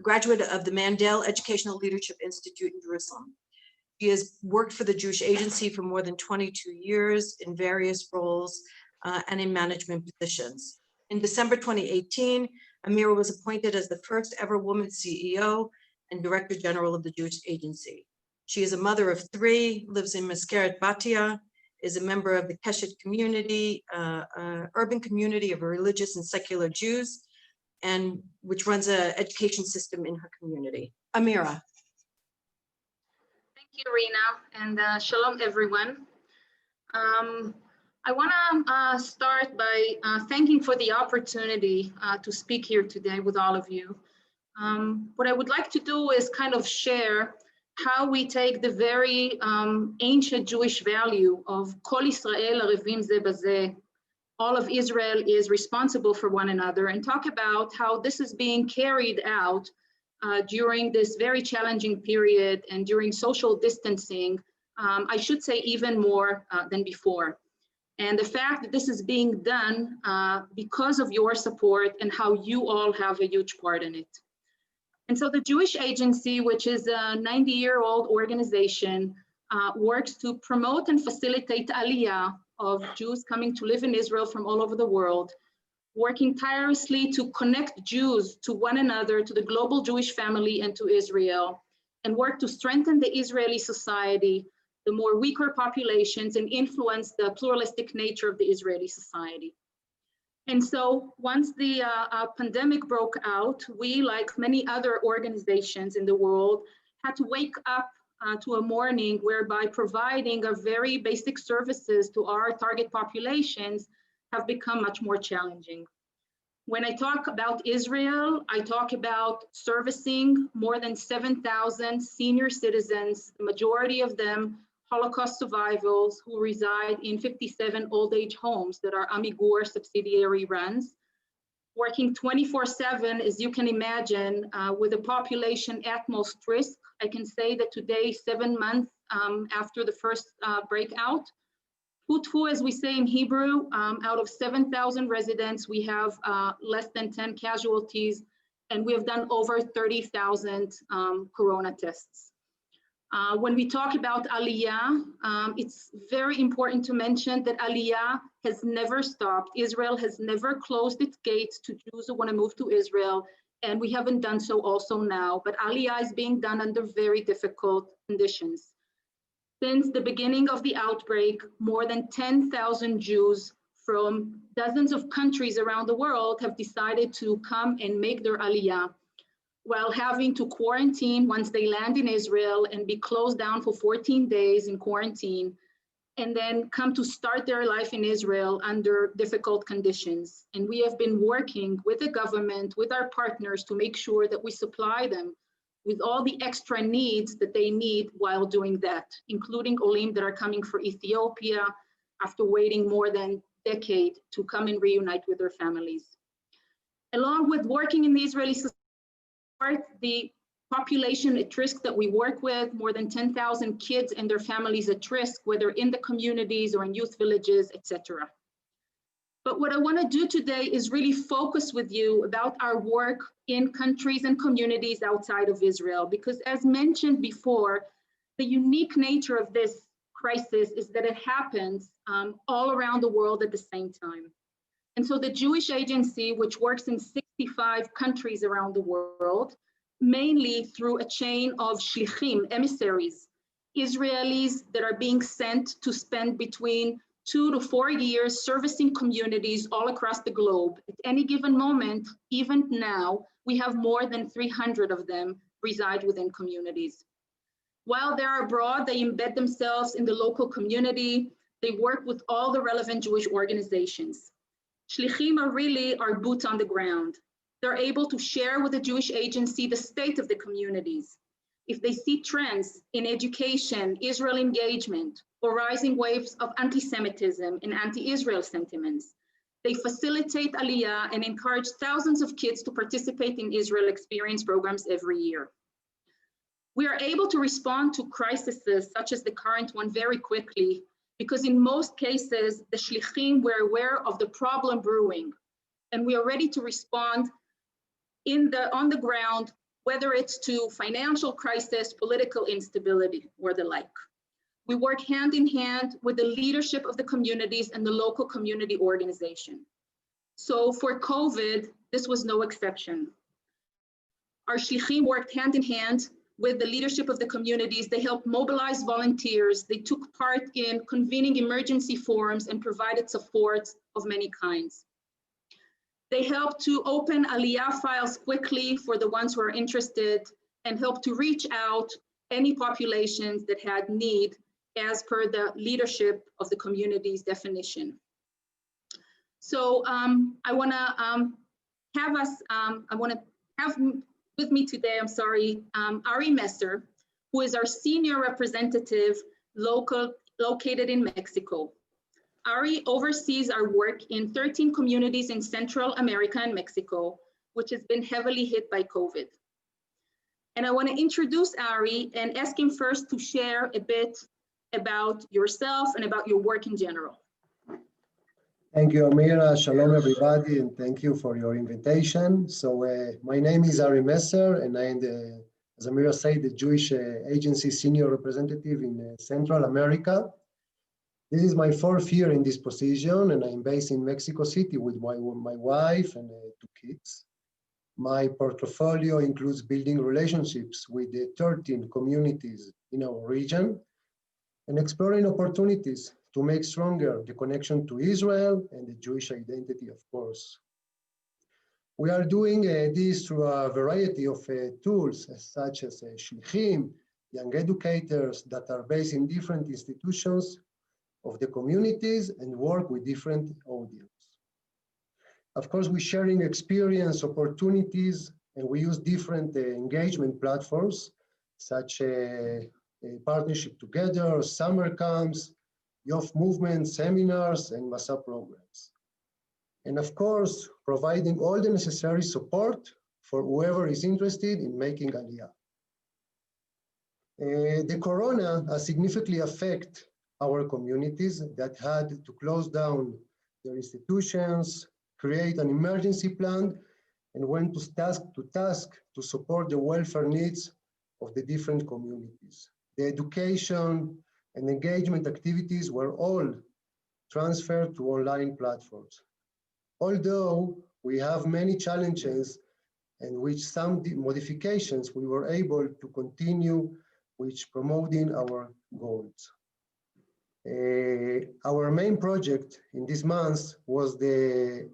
graduate of the Mandel Educational Leadership Institute in Jerusalem. She has worked for the Jewish Agency for more than 22 years in various roles and in management positions. In December 2018, Amira was appointed as the first ever woman CEO and Director General of the Jewish Agency. She is a mother of three, lives in Maskeret Batia, is a member of the Keshet community, urban community of religious and secular Jews, and which runs an education system in her community. Amira. Thank you, Rina, and shalom, everyone. I want to start by thanking for the opportunity to speak here today with all of you. What I would like to do is kind of share how we take the very ancient Jewish value of Kol Yisrael Arevim Ze Bazeh, all of Israel is responsible for one another, and talk about how this is being carried out during this very challenging period and during social distancing, I should say even more than before. And the fact that this is being done because of your support and how you all have a huge part in it. And so the Jewish Agency, which is a 90-year-old organization, works to promote and facilitate aliyah of Jews coming to live in Israel from all over the world, working tirelessly to connect Jews to one another, to the global Jewish family, and to Israel, and work to strengthen the Israeli society, the more weaker populations, and influence the pluralistic nature of the Israeli society. And so once the pandemic broke out, we, like many other organizations in the world, had to wake up to a morning whereby providing a very basic services to our target populations have become much more challenging. When I talk about Israel, I talk about servicing more than 7,000 senior citizens, the majority of them Holocaust survivors who reside in 57 old age homes that our Amigur subsidiary runs, working 24/7, as you can imagine, with a population at most risk. I can say that today, 7 months after the first breakout, Tfu, as we say in Hebrew, out of 7,000 residents, we have less than 10 casualties, and we have done over 30,000 corona tests. When we talk about Aliyah, it's very important to mention that Aliyah has never stopped. Israel has never closed its gates to Jews who want to move to Israel, and we haven't done so also now, but Aliyah is being done under very difficult conditions. Since the beginning of the outbreak, more than 10,000 Jews from dozens of countries around the world have decided to come and make their Aliyah, while having to quarantine once they land in Israel and be closed down for 14 days in quarantine, and then come to start their life in Israel under difficult conditions. And we have been working with the government, with our partners, to make sure that we supply them with all the extra needs that they need while doing that, including Olim that are coming for Ethiopia after waiting more than a decade to come and reunite with their families. Along with working in the Israeli society, the population at risk that we work with, more than 10,000 kids and their families at risk, whether in the communities or in youth villages, etc. But what I want to do today is really focus with you about our work in countries and communities outside of Israel, because as mentioned before, the unique nature of this crisis is that it happens all around the world at the same time. And so the Jewish Agency, which works in 65 countries around the world, mainly through a chain of shlichim, emissaries, Israelis that are being sent to spend between 2 to 4 years servicing communities all across the globe. At any given moment, even now, we have more than 300 of them reside within communities. While they're abroad, they embed themselves in the local community. They work with all the relevant Jewish organizations. Shlichim are really our boots on the ground. They're able to share with the Jewish Agency the state of the communities. If they see trends in education, Israel engagement, or rising waves of anti-Semitism and anti-Israel sentiments, they facilitate Aliyah and encourage thousands of kids to participate in Israel experience programs every year. We are able to respond to crises such as the current one very quickly, because in most cases, the shlichim were aware of the problem brewing, and we are ready to respond on the ground, whether it's to financial crisis, political instability, or the like. We work hand in hand with the leadership of the communities and the local community organization. So for COVID, this was no exception. Our shlichim worked hand in hand with the leadership of the communities. They helped mobilize volunteers. They took part in convening emergency forums and provided support of many kinds. They helped to open Aliyah files quickly for the ones who are interested, and helped to reach out any populations that had need as per the leadership of the community's definition. So I want to have with me today, Ari Messer, who is our senior representative located in Mexico. Ari oversees our work in 13 communities in Central America and Mexico, which has been heavily hit by COVID. And I want to introduce Ari and ask him first to share a bit about yourself and about your work in general. Thank you, Amira. Shalom, everybody, and thank you for your invitation. So my name is Ari Messer, and I am, as Amira said, the Jewish Agency Senior Representative in Central America. This is my 4th year in this position, and I'm based in Mexico City with my wife and 2 kids. My portfolio includes building relationships with the 13 communities in our region and exploring opportunities to make stronger the connection to Israel and the Jewish identity, of course. We are doing this through a variety of tools, such as shlichim, young educators that are based in different institutions of the communities and work with different audience. Of course, we're sharing experience, opportunities, and we use different engagement platforms, such as Partnership Together, summer camps, youth movement, seminars, and Masa programs. And of course, providing all the necessary support for whoever is interested in making Aliyah. The corona has significantly affected our communities that had to close down their institutions, create an emergency plan, and went to task to support the welfare needs of the different communities. The education and engagement activities were all transferred to online platforms. Although we have many challenges and with some modifications, we were able to continue with promoting our goals. Our main project in this month was in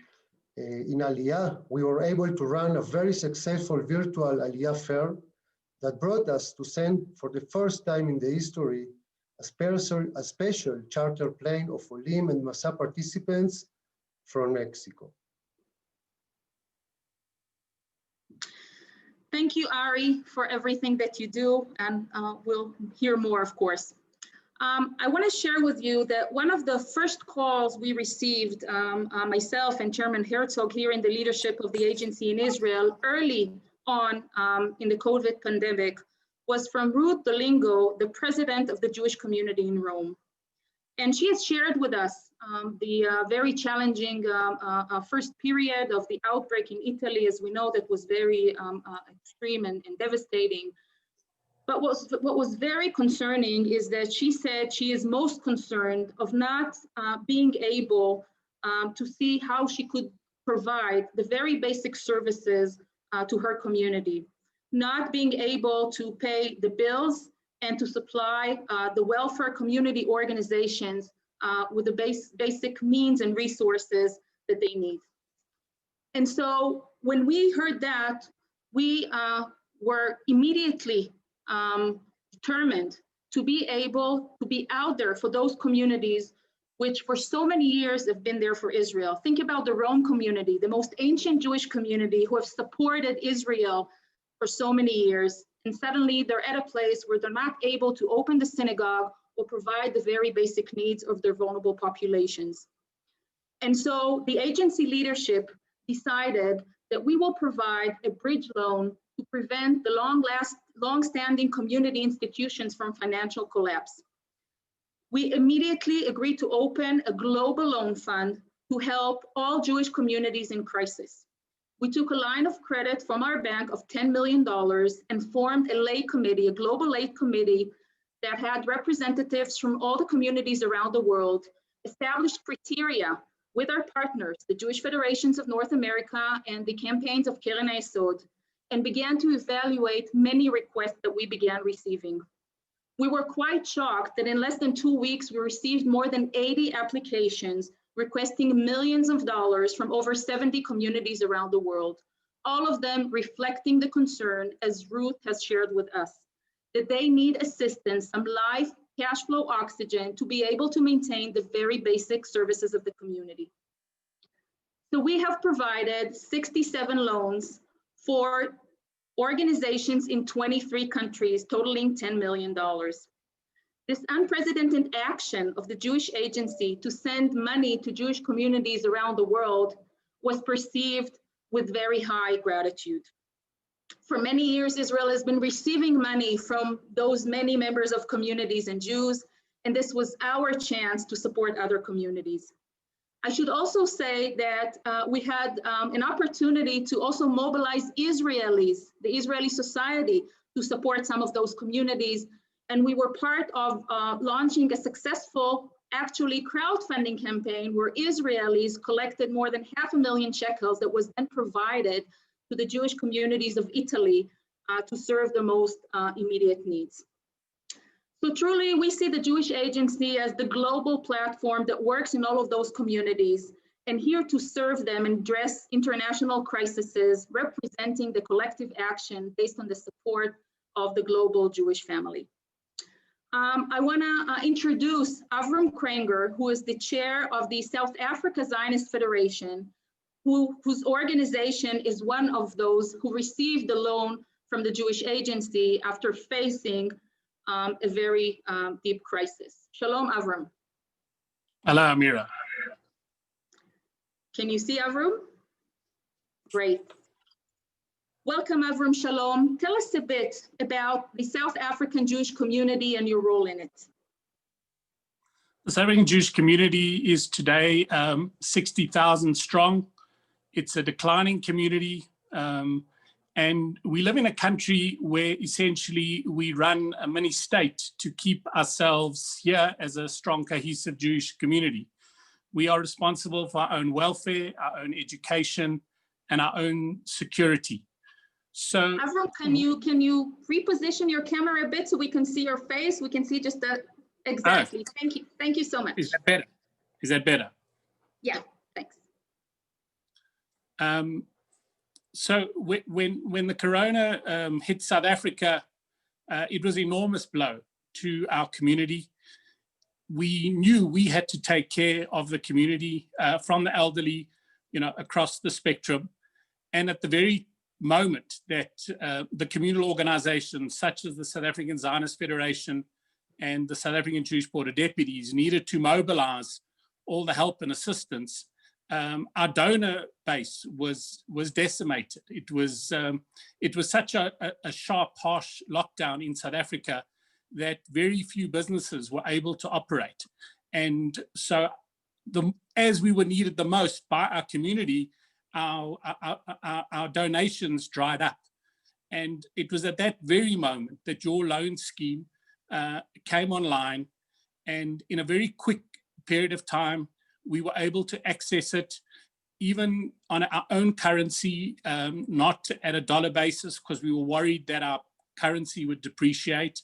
Aliyah. We were able to run a very successful virtual Aliyah fair that brought us to send for the first time in the history a special charter plane of Olim and Masa participants from Mexico. Thank you, Ari, for everything that you do, and we'll hear more, of course. I want to share with you that one of the first calls we received, myself and Chairman Herzog here in the leadership of the agency in Israel early on in the COVID pandemic, was from Ruth Dolingo, the president of the Jewish community in Rome. And she has shared with us the very challenging first period of the outbreak in Italy, as we know, that was very extreme and devastating. But what was very concerning is that she said she is most concerned of not being able to see how she could provide the very basic services to her community, not being able to pay the bills and to supply the welfare community organizations with the basic means and resources that they need. And so when we heard that, we were immediately determined to be able to be out there for those communities which for so many years have been there for Israel. Think about the Rome community, the most ancient Jewish community who have supported Israel for so many years. And suddenly they're at a place where they're not able to open the synagogue or provide the very basic needs of their vulnerable populations. And so the agency leadership decided that we will provide a bridge loan to prevent the long-standing community institutions from financial collapse. We immediately agreed to open a global loan fund to help all Jewish communities in crisis. We took a line of credit from our bank of $10 million and formed a lay committee, a global lay committee that had representatives from all the communities around the world, established criteria with our partners, the Jewish Federations of North America and the campaigns of Keren HaYesod, and began to evaluate many requests that we began receiving. We were quite shocked that in less than 2 weeks, we received more than 80 applications requesting millions of dollars from over 70 communities around the world, all of them reflecting the concern, as Ruth has shared with us, that they need assistance, some live cash flow oxygen to be able to maintain the very basic services of the community. So we have provided 67 loans for organizations in 23 countries, totaling $10 million. This unprecedented action of the Jewish Agency to send money to Jewish communities around the world was perceived with very high gratitude. For many years, Israel has been receiving money from those many members of communities and Jews, and this was our chance to support other communities. I should also say that we had an opportunity to also mobilize Israelis, the Israeli society, to support some of those communities. And we were part of launching a successful, actually, crowdfunding campaign where Israelis collected more than 500,000 shekels that was then provided to the Jewish communities of Italy to serve the most immediate needs. So truly, we see the Jewish Agency as the global platform that works in all of those communities and here to serve them and address international crises, representing the collective action based on the support of the global Jewish family. I want to introduce Avram Krenger, who is the chair of the South Africa Zionist Federation, whose organization is one of those who received the loan from the Jewish Agency after facing a very deep crisis. Shalom, Avram. Hello, Amira. Can you see Avram? Great. Welcome, Avram. Shalom. Tell us a bit about the South African Jewish community and your role in it. The South African Jewish community is today 60,000 strong. It's a declining community. And we live in a country where essentially we run a mini state to keep ourselves here as a strong, cohesive Jewish community. We are responsible for our own welfare, our own education, and our own security. So Avram, can you reposition your camera a bit so we can see your face? We can see just that. Exactly. Thank you so much. Is that better? Is that better? Yeah, thanks. So when the corona hit South Africa, it was an enormous blow to our community. We knew we had to take care of the community, from the elderly, across the spectrum. And at the very moment that the communal organizations such as the South African Zionist Federation and the South African Jewish Board of Deputies needed to mobilize all the help and assistance, our donor base was decimated. It was such a sharp, harsh lockdown in South Africa that very few businesses were able to operate. And so as we were needed the most by our community, our donations dried up. And it was at that very moment that your loan scheme came online. And in a very quick period of time, we were able to access it even on our own currency, not at a dollar basis, because we were worried that our currency would depreciate.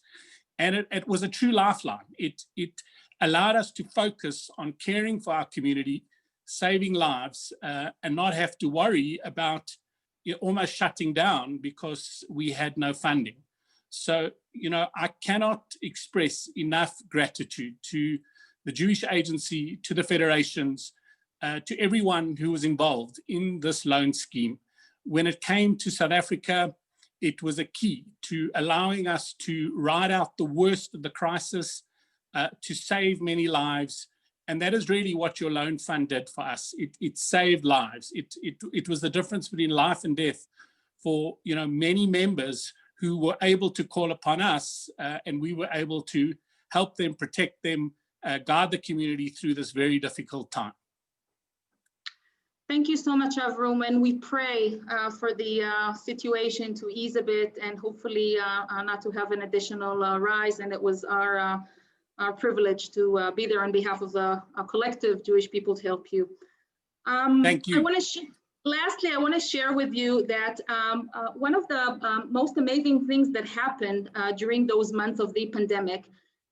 And it was a true lifeline. It allowed us to focus on caring for our community, saving lives, and not have to worry about almost shutting down because we had no funding. So, I cannot express enough gratitude to the Jewish Agency, to the federations, to everyone who was involved in this loan scheme. When it came to South Africa, it was a key to allowing us to ride out the worst of the crisis, to save many lives. And that is really what your loan fund did for us. It saved lives. It was the difference between life and death for many members who were able to call upon us, and we were able to help them, protect them, guide the community through this very difficult time. Thank you so much, Avram, and we pray for the situation to ease a bit and hopefully not to have an additional rise. And it was our privilege to be there on behalf of the collective Jewish people to help you. Thank you. Lastly, I want to share with you that one of the most amazing things that happened during those months of the pandemic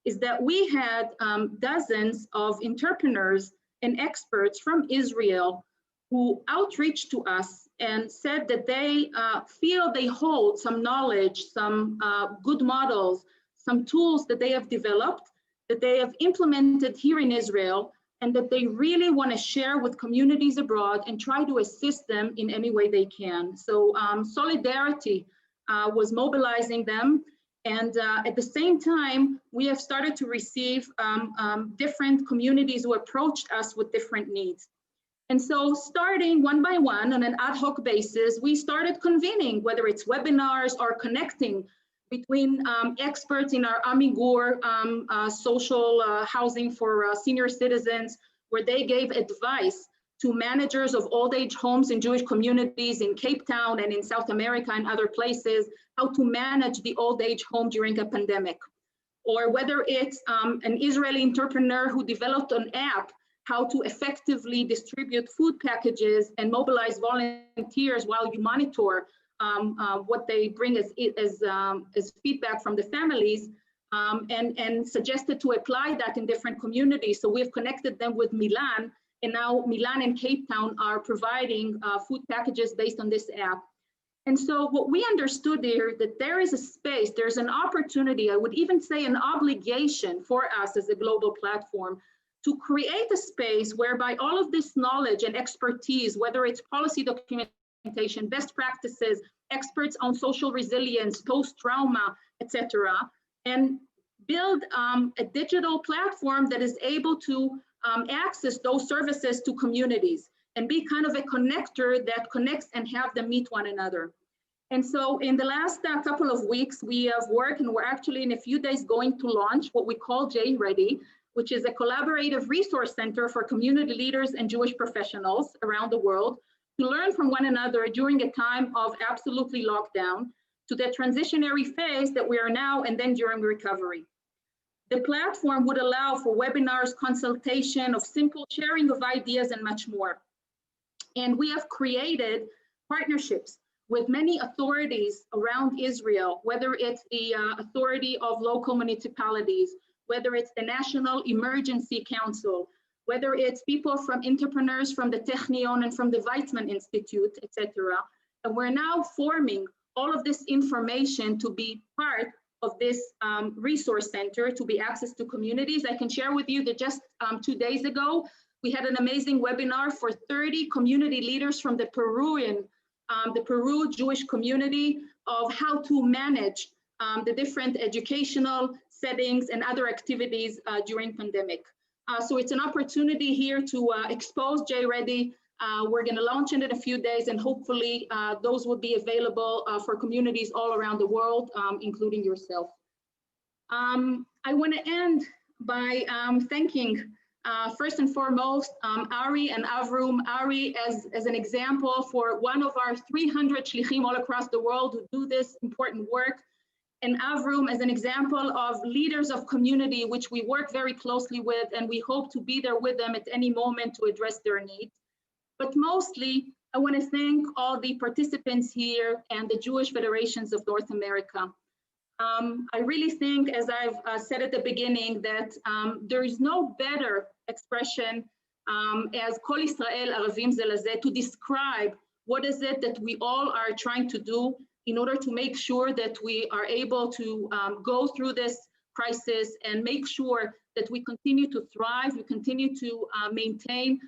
is that we had dozens of entrepreneurs and experts from Israel who outreached to us and said that they feel they hold some knowledge, some good models, some tools that they have developed, that they have implemented here in Israel, and that they really want to share with communities abroad and try to assist them in any way they can. So Solidarity was mobilizing them. And at the same time, we have started to receive different communities who approached us with different needs. And so starting one by one on an ad hoc basis, we started convening, whether it's webinars or connecting between experts in our Amigur social housing for senior citizens, where they gave advice to managers of old age homes in Jewish communities in Cape Town and in South America and other places, how to manage the old age home during a pandemic. Or whether it's an Israeli entrepreneur who developed an app, how to effectively distribute food packages and mobilize volunteers while you monitor what they bring as feedback from the families, and suggested to apply that in different communities. So we've connected them with Milan, and now Milan and Cape Town are providing food packages based on this app. And so what we understood here, that there is a space, there's an opportunity, I would even say an obligation for us as a global platform to create a space whereby all of this knowledge and expertise, whether it's policy documentation, best practices, experts on social resilience, post-trauma, etc., and build a digital platform that is able to access those services to communities and be kind of a connector that connects and have them meet one another. And so in the last couple of weeks, we have worked, and we're actually in a few days going to launch what we call J-Ready, which is a collaborative resource center for community leaders and Jewish professionals around the world to learn from one another during a time of absolutely lockdown to the transitionary phase that we are now and then during recovery. The platform would allow for webinars, consultation, of simple sharing of ideas and much more. And we have created partnerships with many authorities around Israel, whether it's the authority of local municipalities, whether it's the National Emergency Council, whether it's people from entrepreneurs from the Technion and from the Weizmann Institute, etc. And we're now forming all of this information to be part of this resource center to be access to communities. I can share with you that just 2 days ago, we had an amazing webinar for 30 community leaders from the Peru Jewish community of how to manage the different educational settings and other activities during pandemic. So it's an opportunity here to expose JReady. We're going to launch it in a few days, and hopefully those will be available for communities all around the world, including yourself. I want to end by thanking first and foremost Ari and Avrum. Ari as an example for one of our 300 shlichim all across the world who do this important work, and Avrum as an example of leaders of community which we work very closely with, and we hope to be there with them at any moment to address their needs. But mostly, I want to thank all the participants here and the Jewish Federations of North America. I really think, as I've said at the beginning, that there is no better expression as Kol Israel Aravim Ze Lazeh to describe what is it that we all are trying to do in order to make sure that we are able to go through this crisis and make sure that we continue to thrive, we continue to maintain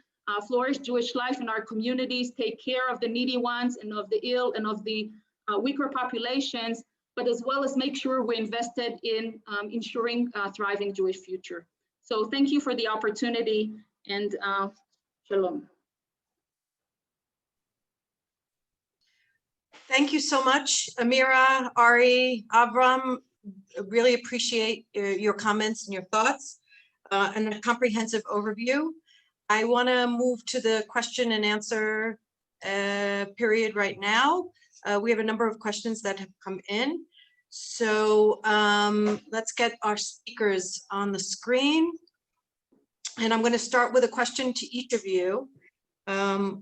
flourish Jewish life in our communities, take care of the needy ones and of the ill and of the weaker populations, but as well as make sure we're invested in ensuring a thriving Jewish future. So thank you for the opportunity, and shalom. Thank you so much, Amira, Ari, Avram. Really appreciate your comments and your thoughts and a comprehensive overview. I want to move to the question and answer period right now. We have a number of questions that have come in. So let's get our speakers on the screen. And I'm going to start with a question to each of you,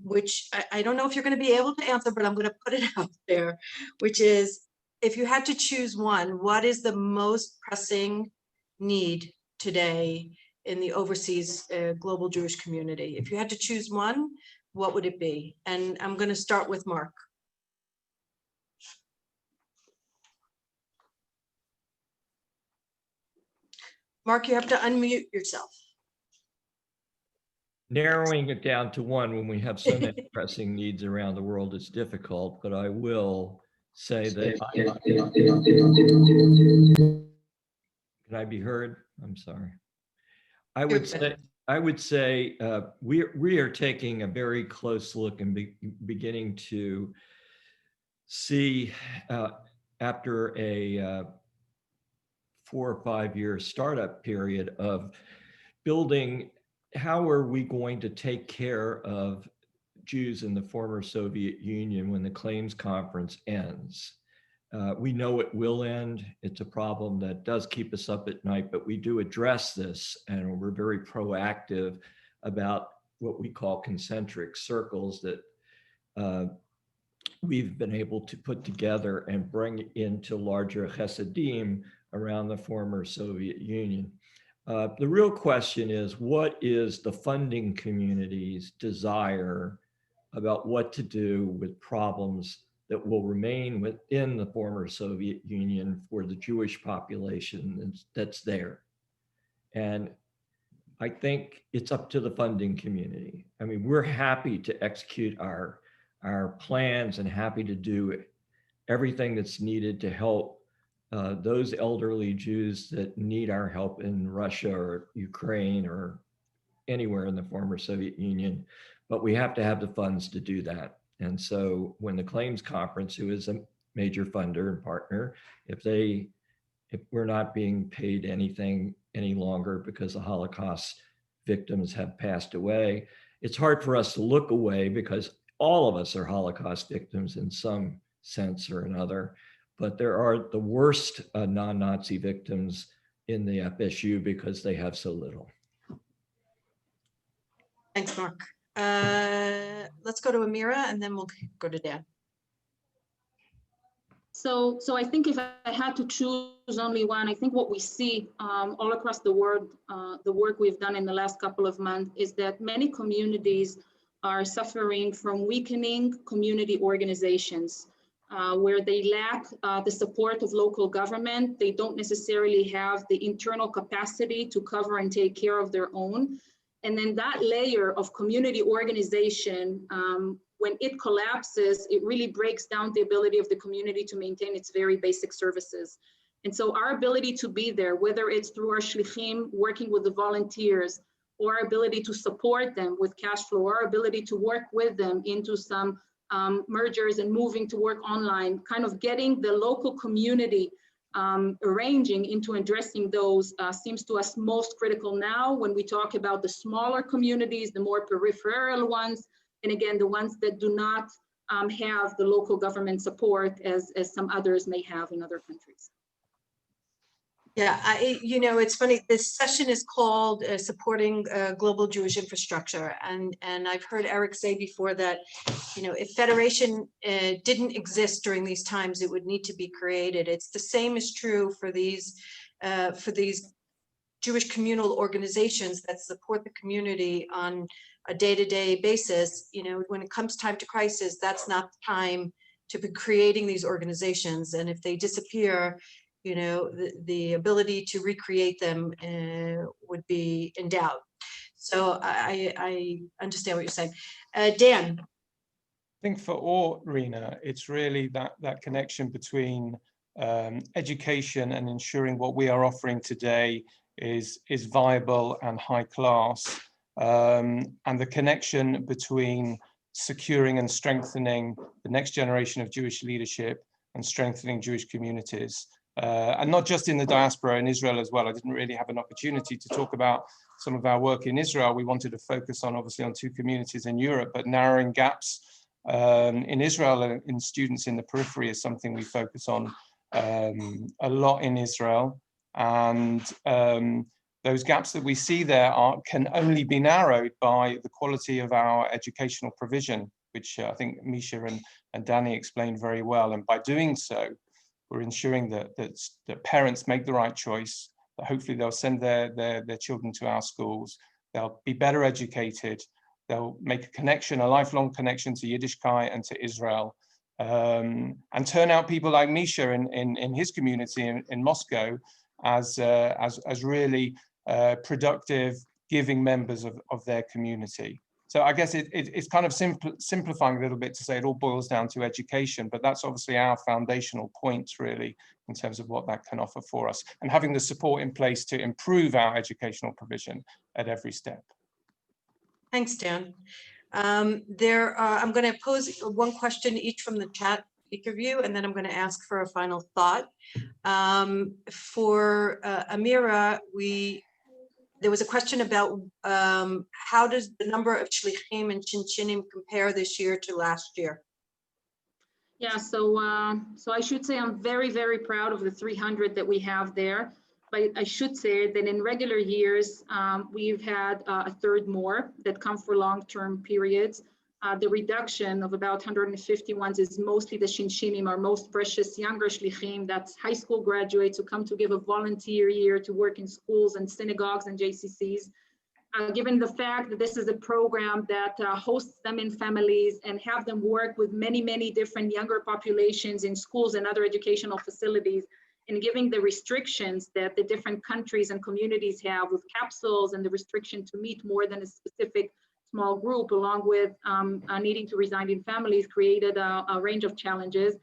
which I don't know if you're going to be able to answer, but I'm going to put it out there, which is, if you had to choose one, what is the most pressing need today in the overseas global Jewish community? If you had to choose one, what would it be? And I'm going to start with Mark. Mark, you have to unmute yourself. Narrowing it down to one when we have so many pressing needs around the world is difficult, but I will say that can I be heard? I'm sorry. I would say we are taking a very close look and beginning to see after a 4 or 5 year startup period of building, how are we going to take care of Jews in the former Soviet Union when the claims conference ends? We know it will end. It's a problem that does keep us up at night, but we do address this, and we're very proactive about what we call concentric circles that we've been able to put together and bring into larger chesedim around the former Soviet Union. The real question is, what is the funding community's desire about what to do with problems that will remain within the former Soviet Union for the Jewish population that's there? And I think it's up to the funding community. I mean, we're happy to execute our plans and happy to do everything that's needed to help those elderly Jews that need our help in Russia or Ukraine or anywhere in the former Soviet Union, but we have to have the funds to do that. And so when the Claims Conference, who is a major funder and partner, if we're not being paid anything any longer because the Holocaust victims have passed away, it's hard for us to look away because all of us are Holocaust victims in some sense or another. But there are the worst non-Nazi victims in the FSU because they have so little. Thanks, Mark. Let's go to Amira, and then we'll go to Dan. So I think if I had to choose only one, I think what we see all across the world, the work we've done in the last couple of months, is that many communities are suffering from weakening community organizations, where they lack the support of local government. They don't necessarily have the internal capacity to cover and take care of their own. And then that layer of community organization, when it collapses, it really breaks down the ability of the community to maintain its very basic services. And so our ability to be there, whether it's through our shlichim, working with the volunteers, or our ability to support them with cash flow, our ability to work with them into some mergers and moving to work online, kind of getting the local community arranging into addressing those seems to us most critical now when we talk about the smaller communities, the more peripheral ones, and again, the ones that do not have the local government support as some others may have in other countries. Yeah, it's funny, this session is called Supporting Global Jewish Infrastructure. And I've heard Eric say before that, if Federation didn't exist during these times, it would need to be created. It's the same is true for these Jewish communal organizations that support the community on a day-to-day basis. When it comes time to crisis, that's not the time to be creating these organizations. And if they disappear, the ability to recreate them would be in doubt. So I understand what you're saying. Dan. I think for ORT, Rena, it's really that connection between education and ensuring what we are offering today is viable and high class, and the connection between securing and strengthening the next generation of Jewish leadership and strengthening Jewish communities. And not just in the diaspora, in Israel as well. I didn't really have an opportunity to talk about some of our work in Israel. We wanted to focus on, obviously, on 2 communities in Europe, but narrowing gaps in Israel and in students in the periphery is something we focus on a lot in Israel. And those gaps that we see there can only be narrowed by the quality of our educational provision, which I think Misha and Danny explained very well. And by doing so, we're ensuring that parents make the right choice, that hopefully they'll send their children to our schools, they'll be better educated, they'll make a connection, a lifelong connection to Yiddishkeit and to Israel, and turn out people like Misha in his community in Moscow as really productive, giving members of their community. So I guess it's kind of simplifying a little bit to say it all boils down to education, but that's obviously our foundational point really in terms of what that can offer for us, and having the support in place to improve our educational provision at every step. Thanks, Dan. I'm going to pose one question each from the chat, each of you, and then I'm going to ask for a final thought. For Amira, there was a question about how does the number of shlichim and shinshinim compare this year to last year? Yeah, so I should say I'm very, very proud of the 300 that we have there. But I should say that in regular years, we've had a third more that come for long-term periods. The reduction of about 150 ones is mostly the shinshinim, our most precious younger shlichim, that's high school graduates who come to give a volunteer year to work in schools and synagogues and JCCs. Given the fact that this is a program that hosts them in families and have them work with many, many different younger populations in schools and other educational facilities, and giving the restrictions that the different countries and communities have with capsules and the restriction to meet more than a specific small group, along with needing to reside in families, created a range of challenges.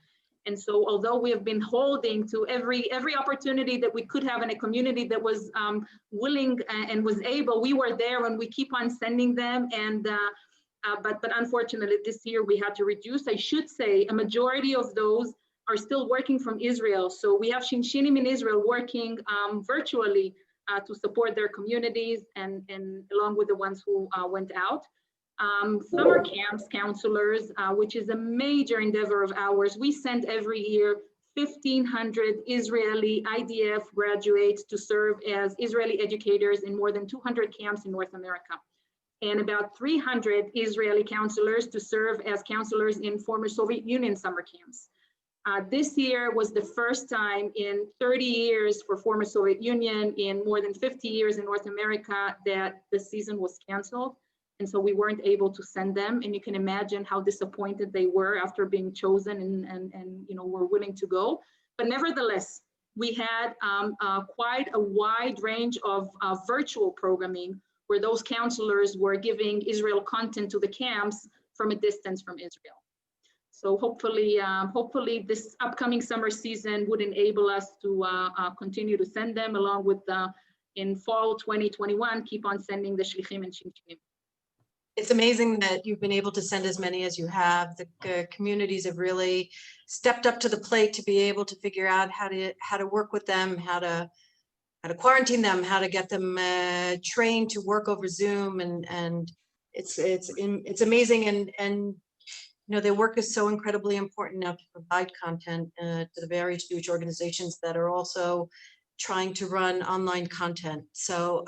And so although we have been holding to every opportunity that we could have in a community that was willing and was able, we were there and we keep on sending them. And but unfortunately this year we had to reduce. I should say a majority of those are still working from Israel. So we have shinshinim in Israel working virtually to support their communities and along with the ones who went out. Summer camps counselors, which is a major endeavor of ours. We send every year 1,500 Israeli IDF graduates to serve as Israeli educators in more than 200 camps in North America, and about 300 Israeli counselors to serve as counselors in former Soviet Union summer camps. This year was the first time in 30 years for former Soviet Union, in more than 50 years in North America, that the season was canceled. And so we weren't able to send them. And you can imagine how disappointed they were after being chosen and were willing to go. But nevertheless, we had quite a wide range of virtual programming where those counselors were giving Israel content to the camps from a distance from Israel. So hopefully this upcoming summer season would enable us to continue to send them, along with in fall 2021, keep on sending the shlichim and shimshim. It's amazing that you've been able to send as many as you have. The communities have really stepped up to the plate to be able to figure out how to work with them, how to quarantine them, how to get them trained to work over Zoom, and it's amazing. And their work is so incredibly important now to provide content to the various Jewish organizations that are also trying to run online content. So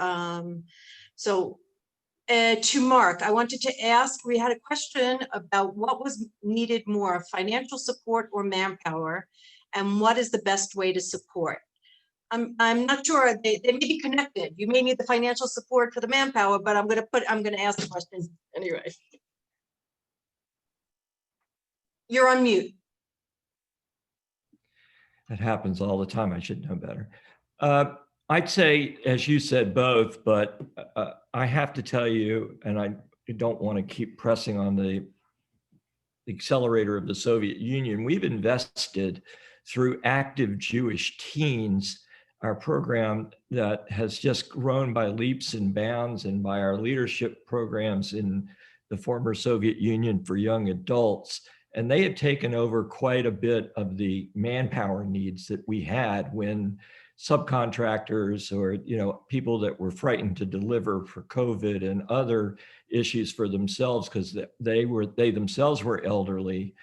to Mark, I wanted to ask, we had a question about what was needed more, financial support or manpower, and what is the best way to support? I'm not sure, they may be connected. You may need the financial support for the manpower, but I'm gonna ask the questions anyway. You're on mute. That happens all the time. I should know better. I'd say, as you said, both, but I have to tell you, and I don't want to keep pressing on the accelerator of the Soviet Union, we've invested through active Jewish teens, our program that has just grown by leaps and bounds, and by our leadership programs in the former Soviet Union for young adults. And they have taken over quite a bit of the manpower needs that we had when subcontractors or people that were frightened to deliver for COVID and other issues for themselves because they themselves were elderly.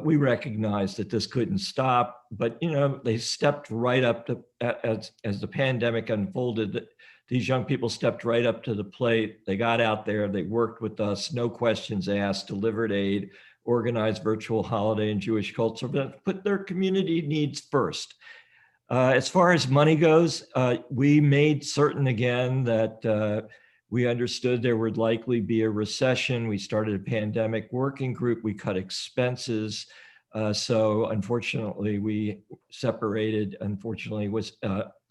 We recognized that this couldn't stop, but they stepped right up to as the pandemic unfolded. These young people stepped right up to the plate. They got out there, they worked with us, no questions asked, delivered aid, organized virtual holiday and Jewish culture, but put their community needs first. As far as money goes, we made certain again that we understood there would likely be a recession. We started a pandemic working group. We cut expenses. So unfortunately, we separated, was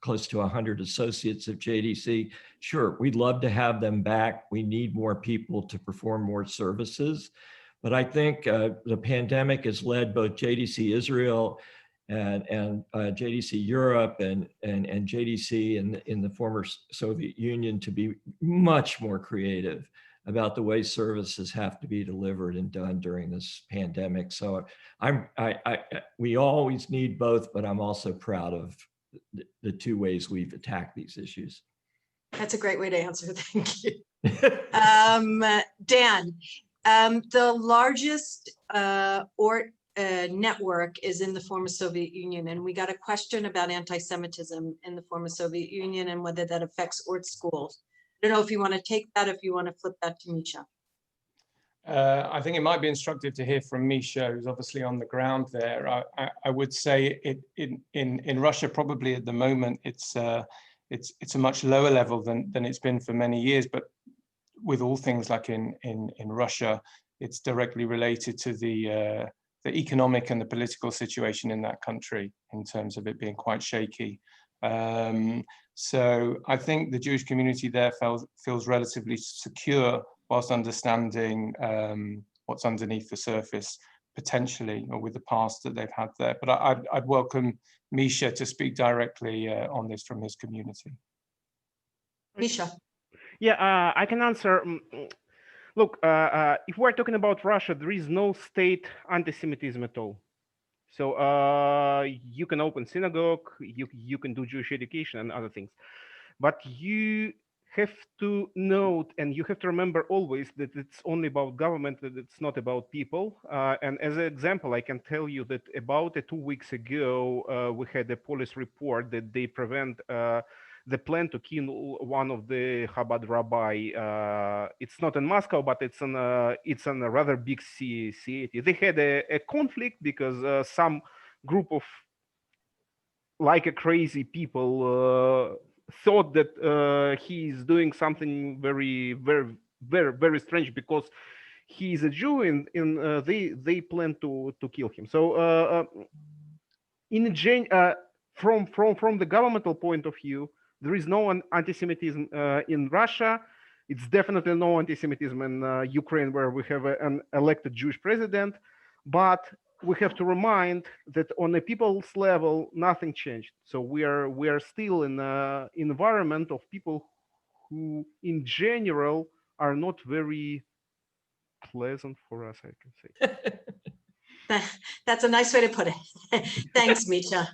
close to 100 associates of JDC. Sure, we'd love to have them back. We need more people to perform more services. But I think the pandemic has led both JDC Israel and JDC Europe and JDC in the former Soviet Union to be much more creative about the way services have to be delivered and done during this pandemic. So we always need both, but I'm also proud of the two ways we've attacked these issues. That's a great way to answer. Thank you. Dan, the largest ORT network is in the former Soviet Union, and we got a question about anti-Semitism in the former Soviet Union and whether that affects ORT schools. I don't know if you want to take that, if you want to flip that to Misha. I think it might be instructive to hear from Misha, who's obviously on the ground there. I would say in Russia, probably at the moment, it's a much lower level than it's been for many years. But with all things like in Russia, it's directly related to the economic and the political situation in that country in terms of it being quite shaky. So I think the Jewish community there feels relatively secure whilst understanding what's underneath the surface potentially, or with the past that they've had there. But I'd welcome Misha to speak directly on this from his community. Misha. Yeah, I can answer. Look, if we're talking about Russia, there is no state anti-Semitism at all. So you can open synagogue, you can do Jewish education and other things. But you have to note, and you have to remember always, that it's only about government, that it's not about people. And as an example, I can tell you that about 2 weeks ago, we had a police report that they prevent the plan to kill one of the Chabad rabbi. It's not in Moscow, but it's in a rather big city. They had a conflict because some group of like a crazy people thought that he is doing something very strange because he is a Jew, and they plan to kill him. So from the governmental point of view, there is no anti-Semitism in Russia. It's definitely no anti-Semitism in Ukraine, where we have an elected Jewish president. But we have to remind that on a people's level, nothing changed. So we are still in an environment of people who, in general, are not very pleasant for us, I can say. That's a nice way to put it. Thanks, Misha.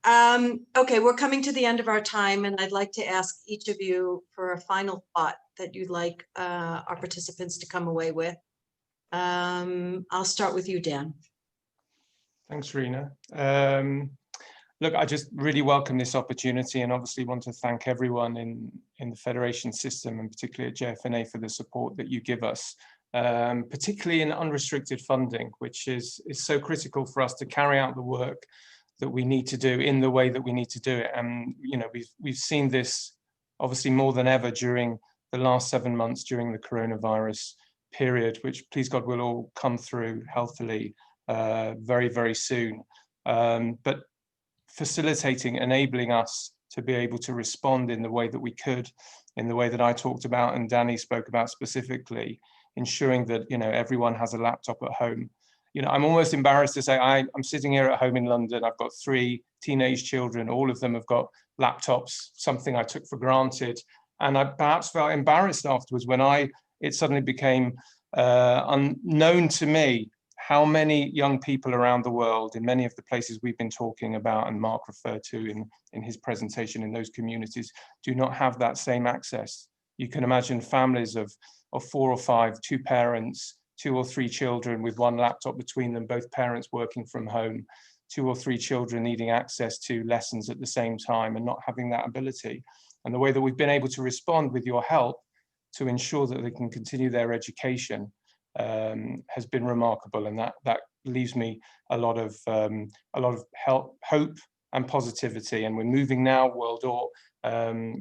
Okay, we're coming to the end of our time, and I'd like to ask each of you for a final thought that you'd like our participants to come away with. I'll start with you, Dan. Thanks, Rena. Look, I just really welcome this opportunity, and obviously want to thank everyone in the Federation system, and particularly at JFNA, for the support that you give us, particularly in unrestricted funding, which is so critical for us to carry out the work that we need to do in the way that we need to do it. And we've seen this obviously more than ever during the last 7 months during the coronavirus period, which, please God, will all come through healthily very, very soon. But facilitating, enabling us to be able to respond in the way that we could, in the way that I talked about and Danny spoke about specifically, ensuring that everyone has a laptop at home. I'm almost embarrassed to say I'm sitting here at home in London. I've got 3 teenage children. All of them have got laptops, something I took for granted. And I perhaps felt embarrassed afterwards when it suddenly became unknown to me how many young people around the world, in many of the places we've been talking about and Mark referred to in his presentation, in those communities, do not have that same access. You can imagine families of 4 or 5, 2 parents, 2 or 3 children with 1 laptop between them, both parents working from home, 2 or 3 children needing access to lessons at the same time and not having that ability. And the way that we've been able to respond with your help to ensure that they can continue their education has been remarkable, and that leaves me a lot of hope and positivity. And we're moving now, World ORT,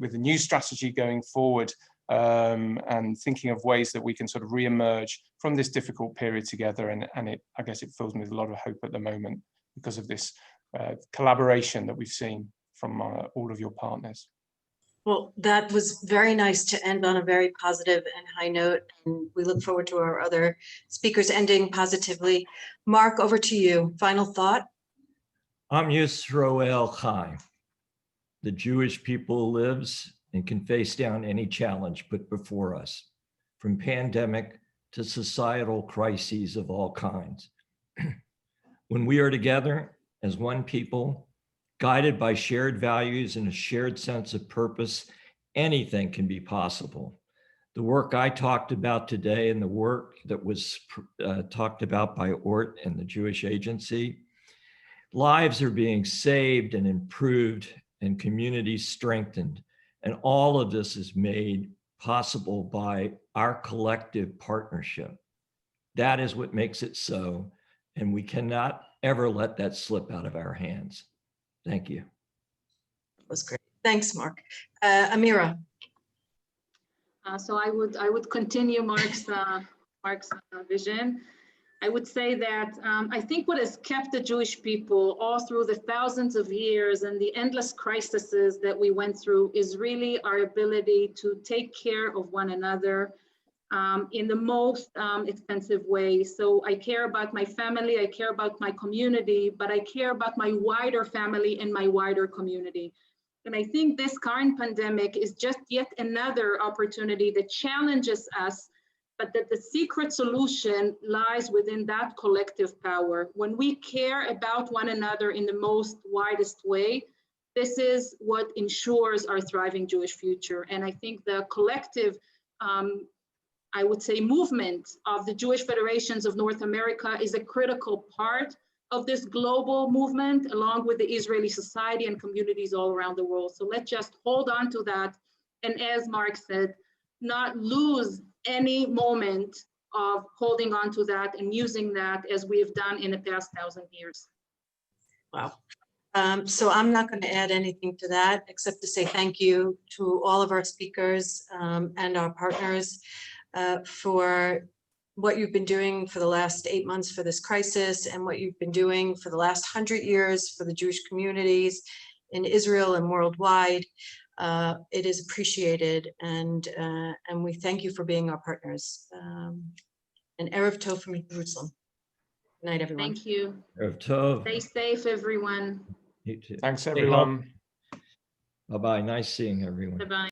with a new strategy going forward, and thinking of ways that we can sort of re-emerge from this difficult period together. And I guess it fills me with a lot of hope at the moment because of this collaboration that we've seen from all of your partners. Well, that was very nice to end on a very positive and high note, and we look forward to our other speakers ending positively. Mark, over to you. Final thought? Am Yisroel Chai. The Jewish people lives and can face down any challenge put before us, from pandemic to societal crises of all kinds. When we are together as one people, guided by shared values and a shared sense of purpose, anything can be possible. The work I talked about today and the work that was talked about by ORT and the Jewish Agency, lives are being saved and improved and communities strengthened. And all of this is made possible by our collective partnership. That is what makes it so. And we cannot ever let that slip out of our hands. Thank you. That was great. Thanks, Mark. Amira. So I would continue Mark's vision. I would say that I think what has kept the Jewish people all through the thousands of years and the endless crises that we went through is really our ability to take care of one another in the most extensive way. So I care about my family, I care about my community, but I care about my wider family and my wider community. And I think this current pandemic is just yet another opportunity that challenges us, but that the secret solution lies within that collective power. When we care about one another in the most widest way, this is what ensures our thriving Jewish future. And I think the collective, I would say, movement of the Jewish Federations of North America is a critical part of this global movement, along with the Israeli society and communities all around the world. So let's just hold on to that. And as Mark said, not lose any moment of holding on to that and using that as we have done in the past 1,000 years. Wow. So I'm not going to add anything to that, except to say thank you to all of our speakers and our partners for what you've been doing for the last 8 months for this crisis, and what you've been doing for the last 100 years for the Jewish communities in Israel and worldwide. It is appreciated, and we thank you for being our partners. And Erev Tov from Jerusalem. Good night, everyone. Thank you. Erev Tov. Stay safe, everyone. You too. Thanks, Stay everyone. healthy. Bye-bye. Nice seeing everyone. Bye-bye.